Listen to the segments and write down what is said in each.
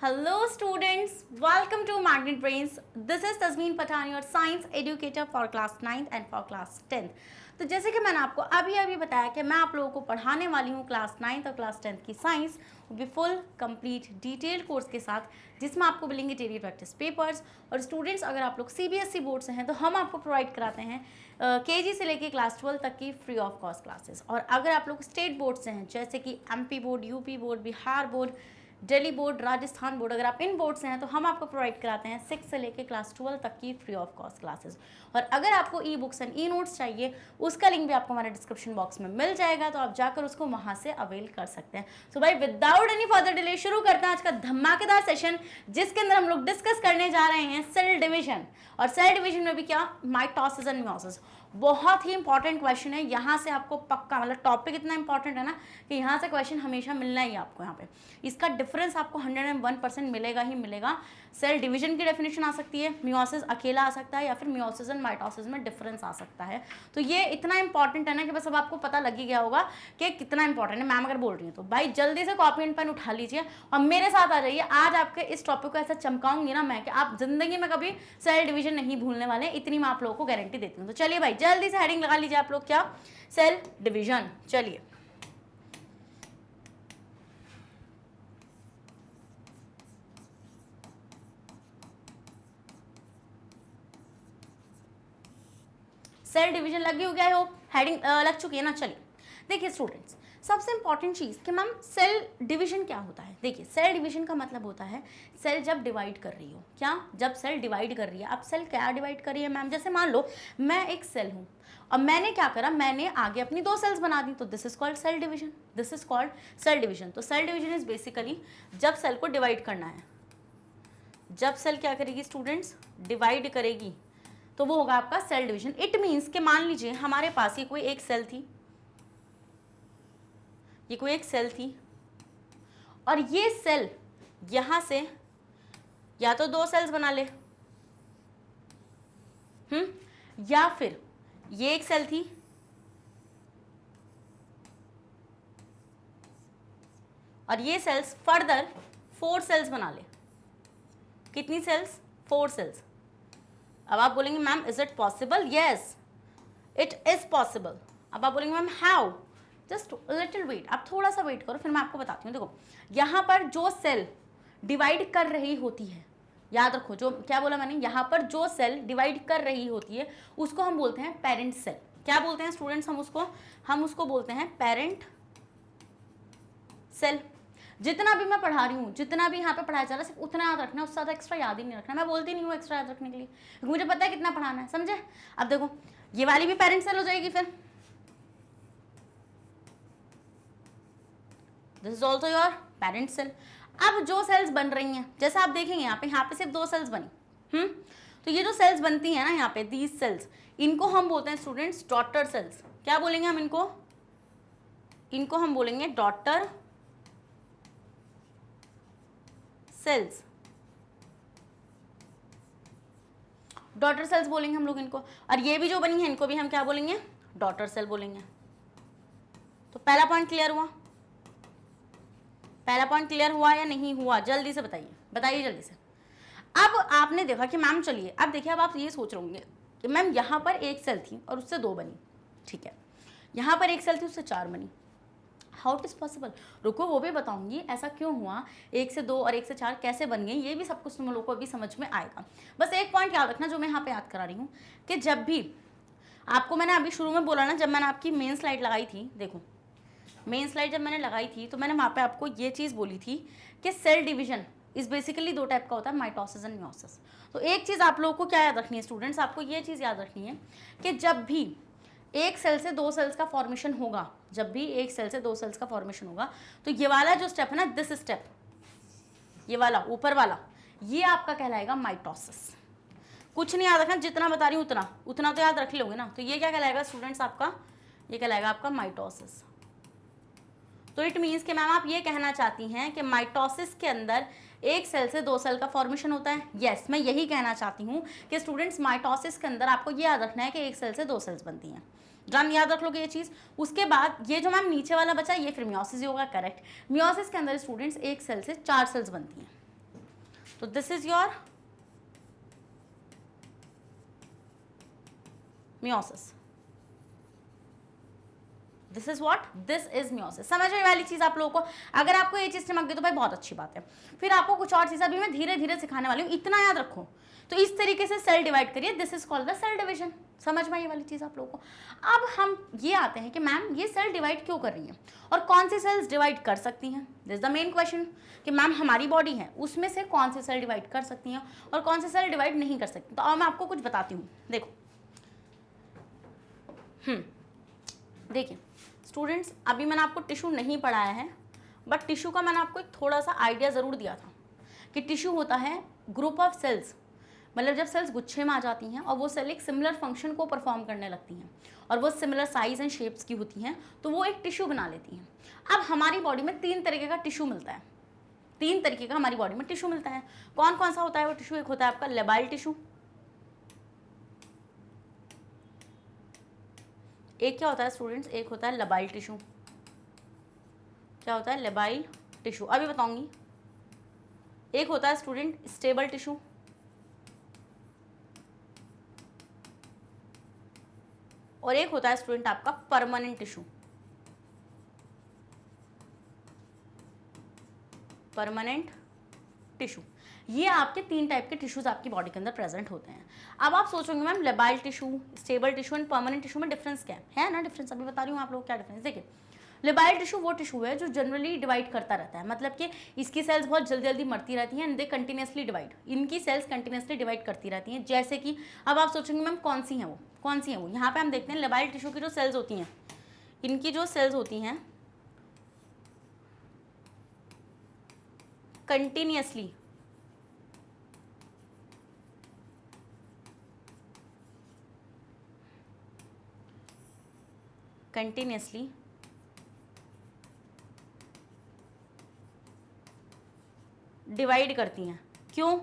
Hello students, welcome to Magnet Brains. This is Tasmeen Pathan, your science educator for class 9th and for class 10th. तो जैसे कि मैंने आपको अभी बताया कि मैं आप लोगों को पढ़ाने वाली हूँ क्लास 9th और क्लास 10th की साइंस भी फुल कंप्लीट डिटेल्ड कोर्स के साथ, जिसमें आपको मिलेंगे डेली प्रैक्टिस पेपर्स। और स्टूडेंट्स अगर आप लोग CBSE बोर्ड से हैं तो हम आपको प्रोवाइड कराते हैं KG से लेके क्लास 12 तक की फ्री ऑफ कॉस्ट क्लासेस। और अगर आप लोग स्टेट बोर्ड से हैं जैसे कि MP board, UP board, Bihar board, Delhi board, Rajasthan board, अगर आप इन बोर्ड से हैं तो हम आपको प्रोवाइड कराते हैं 6 से लेके क्लास 12 तक की फ्री ऑफ कॉस्ट क्लासेस। और अगर आपको e books and e notes चाहिए, उसका लिंक भी आपको हमारे डिस्क्रिप्शन बॉक्स में मिल जाएगा, तो आप जाकर उसको वहां से अवेल कर सकते हैं। सो भाई विदाउट एनी फर्दर डिले शुरू करते हैं आज का धमाकेदार सेशन, जिसके अंदर हम लोग डिस्कस करने जा रहे हैं सेल डिवीजन। और सेल डिवीजन में भी क्या, माइटोसिस एंड मियोसिस। बहुत ही इंपॉर्टेंट क्वेश्चन है, यहाँ से आपको पक्का, मतलब टॉपिक इतना इंपॉर्टेंट है ना कि यहाँ से क्वेश्चन हमेशा मिलना ही आपको। यहाँ पे इसका डिफरेंस आपको 101% मिलेगा ही मिलेगा। सेल डिवीजन की डेफिनेशन आ सकती है, मियोसिस अकेला आ सकता है, या फिर मियोसिस एंड माइटोसिस में डिफरेंस आ सकता है। तो ये इतना इंपॉर्टेंट है ना कि बस अब आपको पता लग ही गया होगा कि कितना इंपॉर्टेंट है। मैम अगर बोल रही है तो भाई जल्दी से कॉपी एंड पेन उठा लीजिए और मेरे साथ आ जाइए। आज आपके इस टॉपिक को ऐसा चमकाऊंगी ना मैं कि आप जिंदगी में कभी सेल डिवीजन नहीं भूलने वाले, इतनी मैं आप लोगों को गारंटी देती हूँ। तो चलिए भाई जल्दी से हेडिंग लगा लीजिए आप लोग, क्या, सेल डिवीजन। चलिए सेल डिवीजन लगी हो गया, होप हेडिंग लग चुकी है ना। चलिए देखिए स्टूडेंट्स, सबसे इंपॉर्टेंट चीज़ कि मैम सेल डिवीजन क्या होता है। देखिए सेल डिवीजन का मतलब होता है सेल जब डिवाइड कर रही हो, क्या, जब सेल डिवाइड कर रही है। अब सेल क्या डिवाइड कर रही है मैम, जैसे मान लो मैं एक सेल हूँ और मैंने क्या करा, मैंने आगे अपनी 2 सेल्स बना दी, तो this is called cell division. This is called cell division. तो सेल डिवीजन इज बेसिकली जब सेल को डिवाइड करना है। जब सेल क्या करेगी स्टूडेंट्स, डिवाइड करेगी, तो वो होगा आपका सेल डिवीजन। इट मीन्स कि मान लीजिए हमारे पास ये कोई एक सेल थी, ये कोई एक सेल थी और ये सेल यहां से या तो 2 सेल्स बना ले, या फिर ये एक सेल थी और ये सेल्स फर्दर 4 सेल्स बना ले। कितनी सेल्स, 4 सेल्स। अब आप बोलेंगे ma'am is it possible, yes it is possible. अब आप बोलेंगे ma'am how, just little wait, आप थोड़ा सा वेट करो फिर मैं आपको बताती हूँ। देखो यहाँ पर जो सेल डिवाइड कर रही होती है, याद रखो, जो क्या बोला मैंने, यहाँ पर जो सेल डिवाइड कर रही होती है उसको हम बोलते हैं पेरेंट सेल। क्या बोलते हैं स्टूडेंट्स, हम उसको बोलते हैं पेरेंट सेल। जितना भी मैं पढ़ा रही हूँ, जितना भी यहाँ पे पढ़ाया जा रहा है, सिर्फ उतना याद रखना है, उससे ज़्यादा एक्स्ट्रा याद ही नहीं रखना। मैं बोलती नहीं हूँ एक्स्ट्रा याद रखने के लिए, क्योंकि मुझे पता है कितना पढ़ाना है, समझे। अब देखो ये वाली भी पेरेंट सेल हो जाएगी, फिर this is also your parent cell. अब जो सेल्स बन रही हैं, जैसे आप देखेंगे यहाँ पे सिर्फ 2 सेल्स बनी, तो ये जो सेल्स बनती हैं ना यहाँ पे, दीज सेल्स, इनको हम बोलते हैं स्टूडेंट्स डॉटर सेल्स। क्या बोलेंगे हम इनको हम बोलेंगे डॉटर सेल्स। डॉटर सेल्स बोलेंगे हम लोग इनको। और ये भी जो बनी है इनको भी हम क्या बोलेंगे, डॉटर सेल बोलेंगे। तो पहला पॉइंट क्लियर हुआ, पहला पॉइंट क्लियर हुआ या नहीं हुआ, जल्दी से बताइए जल्दी से। अब आपने देखा कि मैम, चलिए अब देखिए, अब आप ये सोच रहे होंगे कि मैम यहाँ पर एक सेल थी और उससे 2 बनी, ठीक है, यहाँ पर एक सेल थी उससे 4 बनी, हाउ इट इज पॉसिबल। रुको वो भी बताऊंगी ऐसा क्यों हुआ, 1 से 2 और 1 से 4 कैसे बन गई, ये भी सब कुछ तुम लोगों को अभी समझ में आएगा। बस एक पॉइंट याद रखना जो मैं यहाँ पे याद करा रही हूँ, कि जब भी आपको, मैंने अभी शुरू में बोला ना, जब मैंने आपकी मेन स्लाइड लगाई थी, देखो मेन स्लाइड जब मैंने लगाई थी तो मैंने वहाँ पे आपको ये चीज़ बोली थी कि cell division is basically 2 type का होता है, माइटोसिस एंड मियोसिस। तो एक चीज़ आप लोगों को क्या याद रखनी है स्टूडेंट्स, आपको ये चीज़ याद रखनी है कि जब भी एक सेल से 2 सेल्स का फॉर्मेशन होगा, जब भी एक सेल से 2 सेल्स का फॉर्मेशन होगा, तो ये वाला जो स्टेप है ना, दिस स्टेप, ये वाला ऊपर वाला, ये आपका कहलाएगा माइटोसिस। कुछ नहीं याद रखना, जितना बता रही हूँ उतना तो याद रख लोगे ना। तो ये क्या कहलाएगा स्टूडेंट्स आपका, ये कहलाएगा आपका माइटोसिस। तो इट मीन्स कि मैम आप ये कहना चाहती हैं कि माइटोसिस के अंदर एक सेल से 2 सेल का फॉर्मेशन होता है। यस, मैं यही कहना चाहती हूँ कि स्टूडेंट्स माइटोसिस के अंदर आपको ये याद रखना है कि एक सेल से 2 सेल्स बनती हैं। जान याद रख लोगे ये चीज़। उसके बाद ये जो मैम नीचे वाला बचा ये फिर मियोसिस ही होगा, करेक्ट। मियोसिस के अंदर स्टूडेंट्स एक सेल से 4 सेल्स बनती हैं। तो this is your meiosis, this is what, this is meiosis. समझ में वाली चीज आप लोगों को, अगर आपको ये चीज चमक गई तो भाई बहुत अच्छी बात है। फिर आपको कुछ और चीज अभी मैं धीरे धीरे सिखाने वाली हूँ, इतना याद रखो। तो इस तरीके से सेल डिवाइड करिए, this is called the cell division. समझ में ये वाली चीज आप लोगों को। अब हम ये आते हैं कि मैम ये सेल डिवाइड क्यों कर रही है और कौन सी सेल्स डिवाइड कर सकती हैं। दिस द मेन क्वेश्चन कि मैम हमारी बॉडी है उसमें से कौन सी सेल डिवाइड कर सकती हैं और कौन सी सेल डिवाइड नहीं कर सकती। तो अब मैं आपको कुछ बताती हूँ, देखो। देखिए स्टूडेंट्स, अभी मैंने आपको टिश्यू नहीं पढ़ाया है, बट टिश्यू का मैंने आपको एक थोड़ा सा आइडिया ज़रूर दिया था कि टिश्यू होता है ग्रुप ऑफ सेल्स, मतलब जब सेल्स गुच्छे में आ जाती हैं और वो सेल एक सिमिलर फंक्शन को परफॉर्म करने लगती हैं और वो सिमिलर साइज एंड शेप्स की होती हैं, तो वो एक टिश्यू बना लेती हैं। अब हमारी बॉडी में 3 तरीके का टिश्यू मिलता है, 3 तरीके का हमारी बॉडी में टिश्यू मिलता है। कौन कौन सा होता है वो टिश्यू? एक होता है आपका लेबाइल टिश्यू, एक क्या होता है स्टूडेंट्स, एक होता है लबाइल टिश्यू। क्या होता है? लेबाइल टिश्यू, अभी बताऊंगी। एक होता है स्टूडेंट स्टेबल टिश्यू, और एक होता है स्टूडेंट आपका परमानेंट टिश्यू। परमानेंट टिश्यू, ये आपके 3 टाइप के टिश्यूज आपकी बॉडी के अंदर प्रेजेंट होते हैं। अब आप सोचोगे ma'am labile tissue, stable tissue and permanent tissue में डिफरेंस क्या है ना? डिफरेंस अभी बता रही हूँ आप लोग क्या डिफरेंस। देखिए लेबाइल टिश्यू वो टिश्यू है जो जनरली डिवाइड करता रहता है, मतलब कि इसकी सेल्स बहुत जल्दी जल्दी मरती रहती हैं एंड दे कंटिन्यूसली डिवाइड, इनकी सेल्स कंटिन्यूसली डिवाइड करती रहती हैं। जैसे कि अब आप सोचेंगे मैम कौन सी हैं वो, कौन सी हैं वो? यहाँ पे हम देखते हैं लेबाइल टिश्यू की जो सेल्स होती हैं, इनकी जो सेल्स होती हैं कंटिन्यूसली डिवाइड करती हैं। क्यों?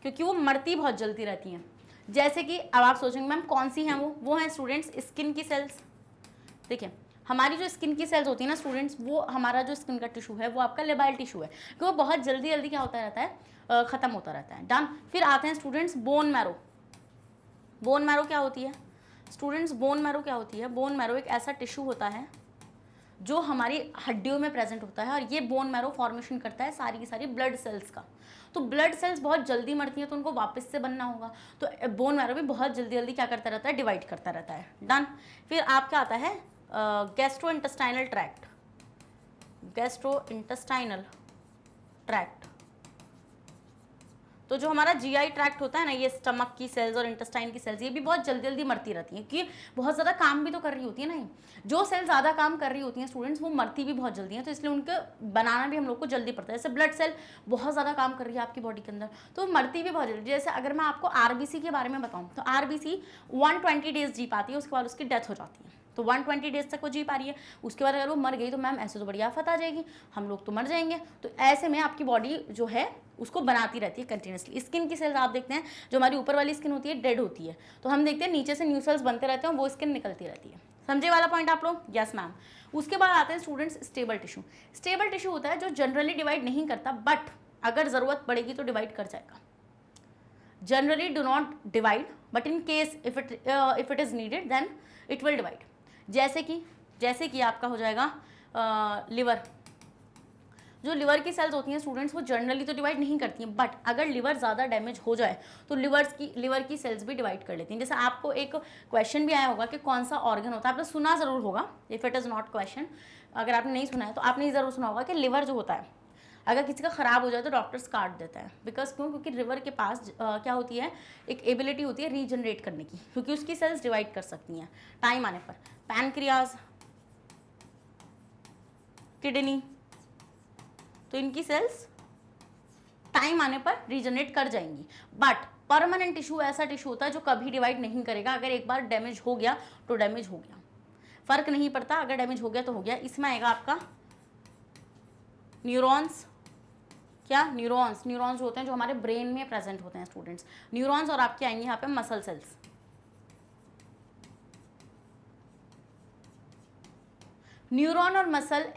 क्योंकि वो मरती बहुत जल्दी रहती हैं। जैसे कि अब आप सोचेंगे मैम कौन सी हैं वो हैं स्टूडेंट्स स्किन की सेल्स। देखिए हमारी जो स्किन की सेल्स होती है ना स्टूडेंट्स, वो हमारा जो स्किन का टिश्यू है वो आपका लेबाइल टिश्यू है, क्योंकि वो बहुत जल्दी जल्दी क्या होता रहता है, ख़त्म होता रहता है। डन। फिर आते हैं students bone marrow. Bone marrow क्या होती है स्टूडेंट्स? बोन मैरो क्या होती है? बोन मैरो एक ऐसा टिश्यू होता है जो हमारी हड्डियों में प्रेजेंट होता है, और ये बोन मैरो फॉर्मेशन करता है सारी की सारी ब्लड सेल्स का। तो ब्लड सेल्स बहुत जल्दी मरती हैं तो उनको वापस से बनना होगा, तो बोन मैरो भी बहुत जल्दी जल्दी क्या करता रहता है? डिवाइड करता रहता है। डन। फिर आपका आता है gastro intestinal tract. Gastro intestinal tract, तो जो हमारा जीआई ट्रैक्ट होता है ना, ये स्टमक की सेल्स और इंटेस्टाइन की सेल्स, ये भी बहुत जल्दी जल्दी मरती रहती हैं, क्योंकि बहुत ज़्यादा काम भी तो कर रही होती है ना। जो सेल ज़्यादा काम कर रही होती हैं स्टूडेंट्स, वो मरती भी बहुत जल्दी हैं, तो इसलिए उनके बनाना भी हम लोग को जल्दी पड़ता है। जैसे ब्लड सेल बहुत ज़्यादा काम कर रही है आपकी बॉडी के अंदर, तो मरती भी बहुत जल्दी। जैसे अगर मैं आपको आरबीसी के बारे में बताऊँ, तो आरबीसी 120 डेज जी पाती है, उसके बाद उसकी डेथ हो जाती है। तो 120 डेज तक वो जी पा रही है, उसके बाद अगर वो मर गई तो मैम ऐसे तो बड़ी आफत आ जाएगी, हम लोग तो मर जाएंगे। तो ऐसे में आपकी बॉडी जो है उसको बनाती रहती है कंटिन्यूसली। स्किन की सेल्स आप देखते हैं, जो हमारी ऊपर वाली स्किन होती है डेड होती है, तो हम देखते हैं नीचे से न्यू सेल्स बनते रहते हैं, वो स्किन निकलती रहती है। समझे वाला पॉइंट आप लोग? Yes ma'am. उसके बाद आते हैं students stable tissue. Stable tissue होता है जो जनरली डिवाइड नहीं करता, बट अगर ज़रूरत पड़ेगी तो डिवाइड कर जाएगा। Generally do not divide, but in case if it is needed then it will divide. जैसे कि आपका हो जाएगा लिवर। जो लिवर की सेल्स होती हैं स्टूडेंट्स, वो जनरली तो डिवाइड नहीं करती हैं, बट अगर लिवर ज़्यादा डैमेज हो जाए तो लिवर की सेल्स भी डिवाइड कर लेती हैं। जैसे आपको एक क्वेश्चन भी आया होगा कि कौन सा ऑर्गन होता है, आपने सुना ज़रूर होगा, if it is not question, अगर आपने नहीं सुना है तो आपने ज़रूर सुना होगा कि लिवर जो होता है अगर किसी का ख़राब हो जाए तो डॉक्टर्स काट देता है। बिकॉज क्यों? क्योंकि लिवर के पास क्या होती है, एक एबिलिटी होती है रीजनरेट करने की, क्योंकि उसकी सेल्स डिवाइड कर सकती हैं टाइम आने पर। पैनक्रियाज, किडनी, तो इनकी सेल्स टाइम आने पर रीजनरेट कर जाएंगी। बट परमानेंट टिश्यू ऐसा टिश्यू होता है जो कभी डिवाइड नहीं करेगा। अगर एक बार डैमेज हो गया तो डैमेज हो गया, फर्क नहीं पड़ता, अगर डैमेज हो गया तो हो गया। इसमें आएगा आपका न्यूरॉन्स। क्या? न्यूरॉन्स जो होते हैं जो हमारे ब्रेन में प्रेजेंट होते हैं स्टूडेंट्स, न्यूरॉन्स। और आपके आएंगे यहाँ पे मसल सेल्स। न्यूरॉन और मसल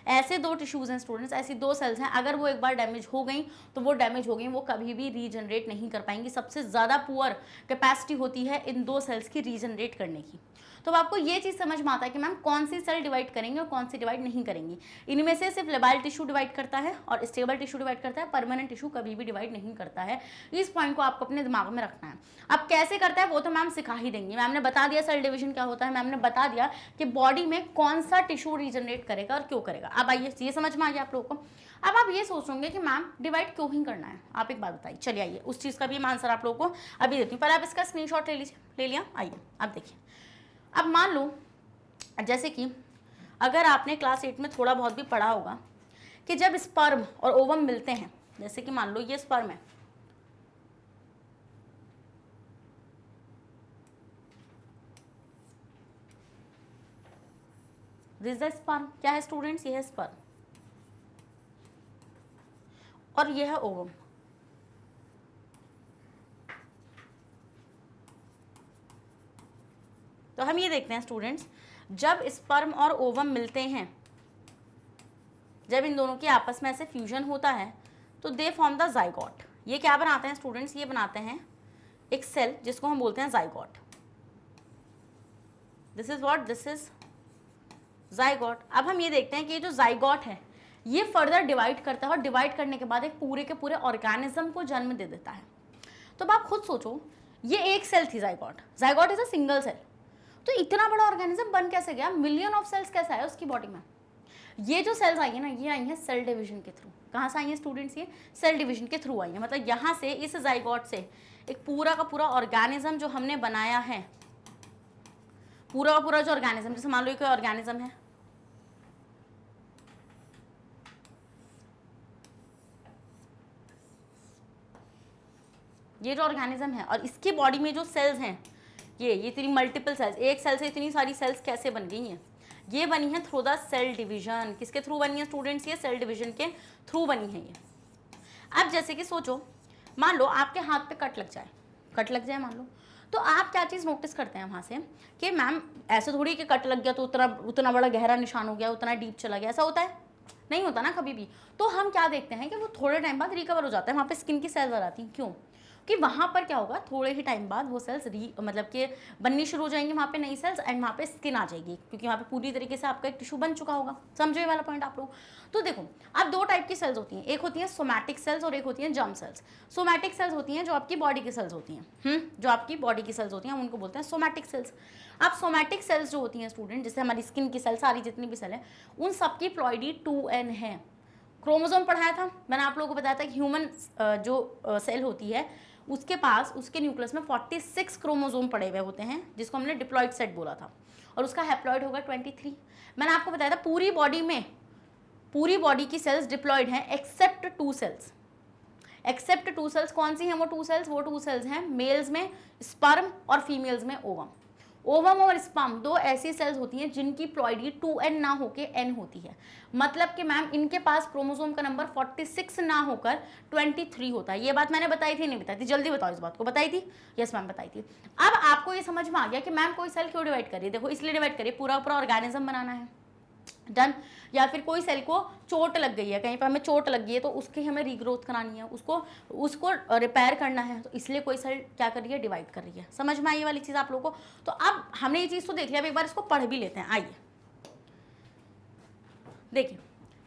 ऐसे दो टिश्यूज़ हैं स्टूडेंट्स, ऐसी दो सेल्स हैं, अगर वो एक बार डैमेज हो गई तो वो डैमेज हो गई, वो कभी भी रीजनरेट नहीं कर पाएंगी। सबसे ज़्यादा पुअर कैपेसिटी होती है इन दो सेल्स की रीजनरेट करने की। तो आपको ये चीज़ समझ में आता है कि मैम कौन सी सेल डिवाइड करेंगे और कौन सी डिवाइड नहीं करेंगी। इनमें से सिर्फ लेबाइल टिश्यू डिवाइड करता है और स्टेबल टिश्यू डिवाइड करता है, परमानेंट टिश्यू कभी भी डिवाइड नहीं करता है। इस पॉइंट को आपको अपने दिमाग में रखना है। अब कैसे करता है वो तो मैम सिखा ही देंगी। मैम ने बता दिया सेल डिवीजन क्या होता है, मैम ने बता दिया कि बॉडी में कौन सा टिश्यू रीजनरेट करेगा और क्यों करेगा। अब आइए ये समझ में आ गया आप लोगों को। अब आप ये सोचोगे कि मैम डिवाइड क्यों ही करना है, आप एक बात बताइए। चलिए आइए उस चीज़ का भी मैं आंसर आप लोगों को अभी देती हूँ, पर आप इसका स्क्रीनशॉट ले लीजिए। ले लिया, आइए अब देखिए। अब मान लो जैसे कि अगर आपने क्लास 8 में थोड़ा बहुत भी पढ़ा होगा कि जब स्पर्म और ओवम मिलते हैं, जैसे कि मान लो ये स्पर्म है, दिस इज स्पर्म। क्या है स्टूडेंट्स, ये है स्पर्म और ये है ओवम। तो हम ये देखते हैं स्टूडेंट्स, जब स्पर्म और ओवम मिलते हैं, जब इन दोनों के आपस में ऐसे फ्यूजन होता है तो दे फॉर्म द जाइगोट। ये क्या बनाते हैं स्टूडेंट्स, ये बनाते हैं एक सेल जिसको हम बोलते हैं zygote. This is what, this is zygote. अब हम ये देखते हैं कि ये जो जाइगोट है ये फर्दर डिवाइड करता है और डिवाइड करने के बाद एक पूरे के पूरे ऑर्गेनिज्म को जन्म दे देता है। तो अब आप खुद सोचो, ये एक सेल थी zygote, zygote is a single cell, तो इतना बड़ा ऑर्गेनिज्म बन कैसे गया, मिलियन ऑफ सेल्स कैसे आए उसकी बॉडी में। ये जो सेल्स आई है ना, ये आई हैं सेल डिवीजन के थ्रू। कहाँ से आई हैं स्टूडेंट्स, ये सेल डिवीजन के थ्रू आई है। मतलब यहाँ से इस जाइगोट से एक पूरा का पूरा ऑर्गेनिज्म जो हमने बनाया है, पूरा का पूरा जो ऑर्गेनिज्म, जैसे मान लो कोई ऑर्गेनिज्म है, ये जो ऑर्गेनिज्म है और इसकी बॉडी में जो सेल्स हैं, ये इतनी मल्टीपल सेल्स, एक सेल से इतनी सारी सेल्स कैसे बन गई हैं, ये बनी है थ्रू द सेल डिवीजन। किसके थ्रू बनी है स्टूडेंट्स, ये सेल डिवीजन के थ्रू बनी है ये। अब जैसे कि सोचो, मान लो आपके हाथ पे कट लग जाए मान लो, तो आप क्या चीज़ नोटिस करते हैं वहाँ से कि मैम ऐसे थोड़ी कि कट लग गया तो उतना बड़ा गहरा निशान हो गया, उतना डीप चला गया, ऐसा होता है नहीं होता ना कभी भी। तो हम क्या देखते हैं कि वो थोड़े टाइम बाद रिकवर हो जाता है, वहाँ पे स्किन की सेल्स आ जाती हैं। क्यों, कि वहाँ पर क्या होगा, थोड़े ही टाइम बाद वो सेल्स मतलब कि बननी शुरू हो जाएंगी, वहाँ पे नई सेल्स, एंड वहाँ पे स्किन आ जाएगी, क्योंकि वहाँ पे पूरी तरीके से आपका एक टिश्यू बन चुका होगा। समझो ये वाला पॉइंट आप लोग। तो देखो, अब दो टाइप की सेल्स होती हैं, एक होती हैं सोमैटिक सेल्स और एक होती हैं जर्म सेल्स। सोमैटिक सेल्स होती हैं जो आपकी बॉडी की सेल्स होती हैं, जो आपकी बॉडी की सेल्स होती हैं, हम उनको बोलते हैं सोमैटिक सेल्स। अब सोमैटिक सेल्स जो होती हैं स्टूडेंट, जैसे हमारी स्किन की सेल, सारी जितनी भी सेल है, उन सबकी प्लॉइडी 2n है। क्रोमोसोम पढ़ाया था मैंने आप लोगों को, बताया था कि ह्यूमन जो सेल होती है उसके पास, उसके न्यूक्लियस में 46 क्रोमोसोम पड़े हुए होते हैं, जिसको हमने डिप्लॉइड सेट बोला था, और उसका हैप्लॉइड होगा 23। मैंने आपको बताया था पूरी बॉडी में, पूरी बॉडी की सेल्स डिप्लॉइड हैं एक्सेप्ट 2 सेल्स। एक्सेप्ट 2 सेल्स कौन सी हैं वो 2 सेल्स? वो 2 सेल्स हैं मेल्स में स्पर्म और फीमेल्स में ओवम। ओवम और स्पर्म दो ऐसी सेल्स होती हैं जिनकी प्लॉइडी 2n ना होके n होती है। मतलब कि मैम इनके पास क्रोमोसोम का नंबर 46 ना होकर 23 होता है। ये बात मैंने बताई थी नहीं बताई थी? जल्दी बताओ इस बात को। बताई थी? यस मैम बताई थी। अब आपको ये समझ में आ गया कि मैम कोई सेल क्यों डिवाइड करिए। देखो इसलिए डिवाइड करिए, पूरा पूरा ऑर्गेनिज्म बनाना है, डन। या फिर कोई सेल को चोट लग गई है, कहीं पर हमें चोट लग गई है तो उसकी हमें रीग्रोथ करानी है, उसको रिपेयर करना है, तो इसलिए कोई सेल क्या कर रही है, डिवाइड कर रही है। समझ में आई ये वाली चीज़ आप लोगों को? तो अब हमने ये चीज़ तो देख लिया, अब एक बार इसको पढ़ भी लेते हैं। आइए देखिए,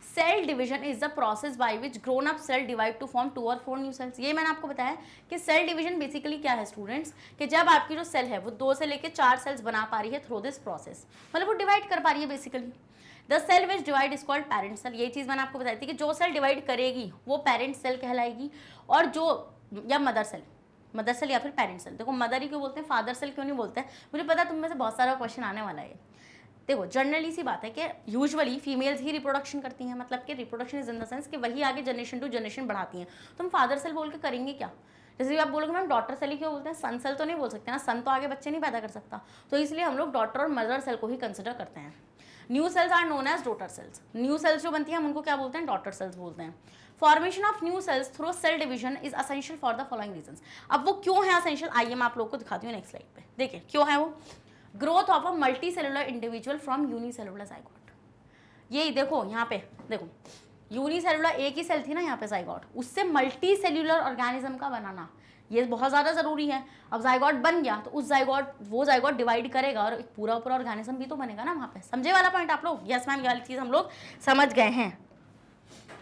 cell division is the process by which grown up cell divide to form 2 और 4 न्यू सेल्स। ये मैंने आपको बताया कि सेल डिवीजन बेसिकली क्या है स्टूडेंट्स, कि जब आपकी जो सेल है वो 2 से लेकर 4 सेल्स बना पा रही है थ्रू दिस प्रोसेस, मतलब वो डिवाइड कर पा रही है basically. The cell which divide is called parent cell. ये चीज़ मैंने आपको बताई थी कि जो सेल डिवाइड करेगी वो पेरेंट सेल कहलाएगी, और जो या मदर सेल या फिर पेरेंट सेल। देखो मदर ही क्यों बोलते हैं, फादर सेल क्यों नहीं बोलते हैं? मुझे पता है तुम में से बहुत सारा क्वेश्चन आने वाला है। देखो जनरली सी बात है कि यूजुअली फीमेल्स ही रिप्रोडक्शन करती हैं, मतलब कि reproduction is in the sense कि वही आगे जनरेशन टू जनरेशन बढ़ाती हैं। तुम फादर सेल बोल के करेंगे क्या? जैसे आप बोलोगे मैम डॉटर सेल ही क्यों बोलते हैं, सन सेल तो नहीं बोल सकते ना, सन तो आगे बच्चे नहीं पैदा कर सकता, तो इसलिए हम लोग डॉटर और मदर सेल को ही कंसिडर करते हैं। New cells are known as daughter cells. New cells जो बनती हैं हम उनको क्या बोलते हैं, डॉटर सेल्स बोलते हैं। Formation of new cells through cell division is essential for the following reasons. अब वो क्यों है असेंशियल, आइए मैं आप लोग को दिखाती हूँ नेक्स्ट स्लाइड पे। देखिए क्यों है वो। Growth of a multi cellular individual from unicellular zygote. यही देखो यहाँ पे देखो, यूनिसेलुलर एक ही सेल थी ना यहाँ पे जाइगोट, उससे मल्टी सेल्यूलर ऑर्गेनिज्म का बनाना ये बहुत ज़्यादा ज़रूरी है। अब जाइगोट बन गया तो वो जाइगोट डिवाइड करेगा और एक पूरा ऑर्गेनिज्म भी तो बनेगा ना वहाँ पे। समझे वाला पॉइंट आप लोग? यस मैम, ये वाली चीज़ हम लोग समझ गए हैं।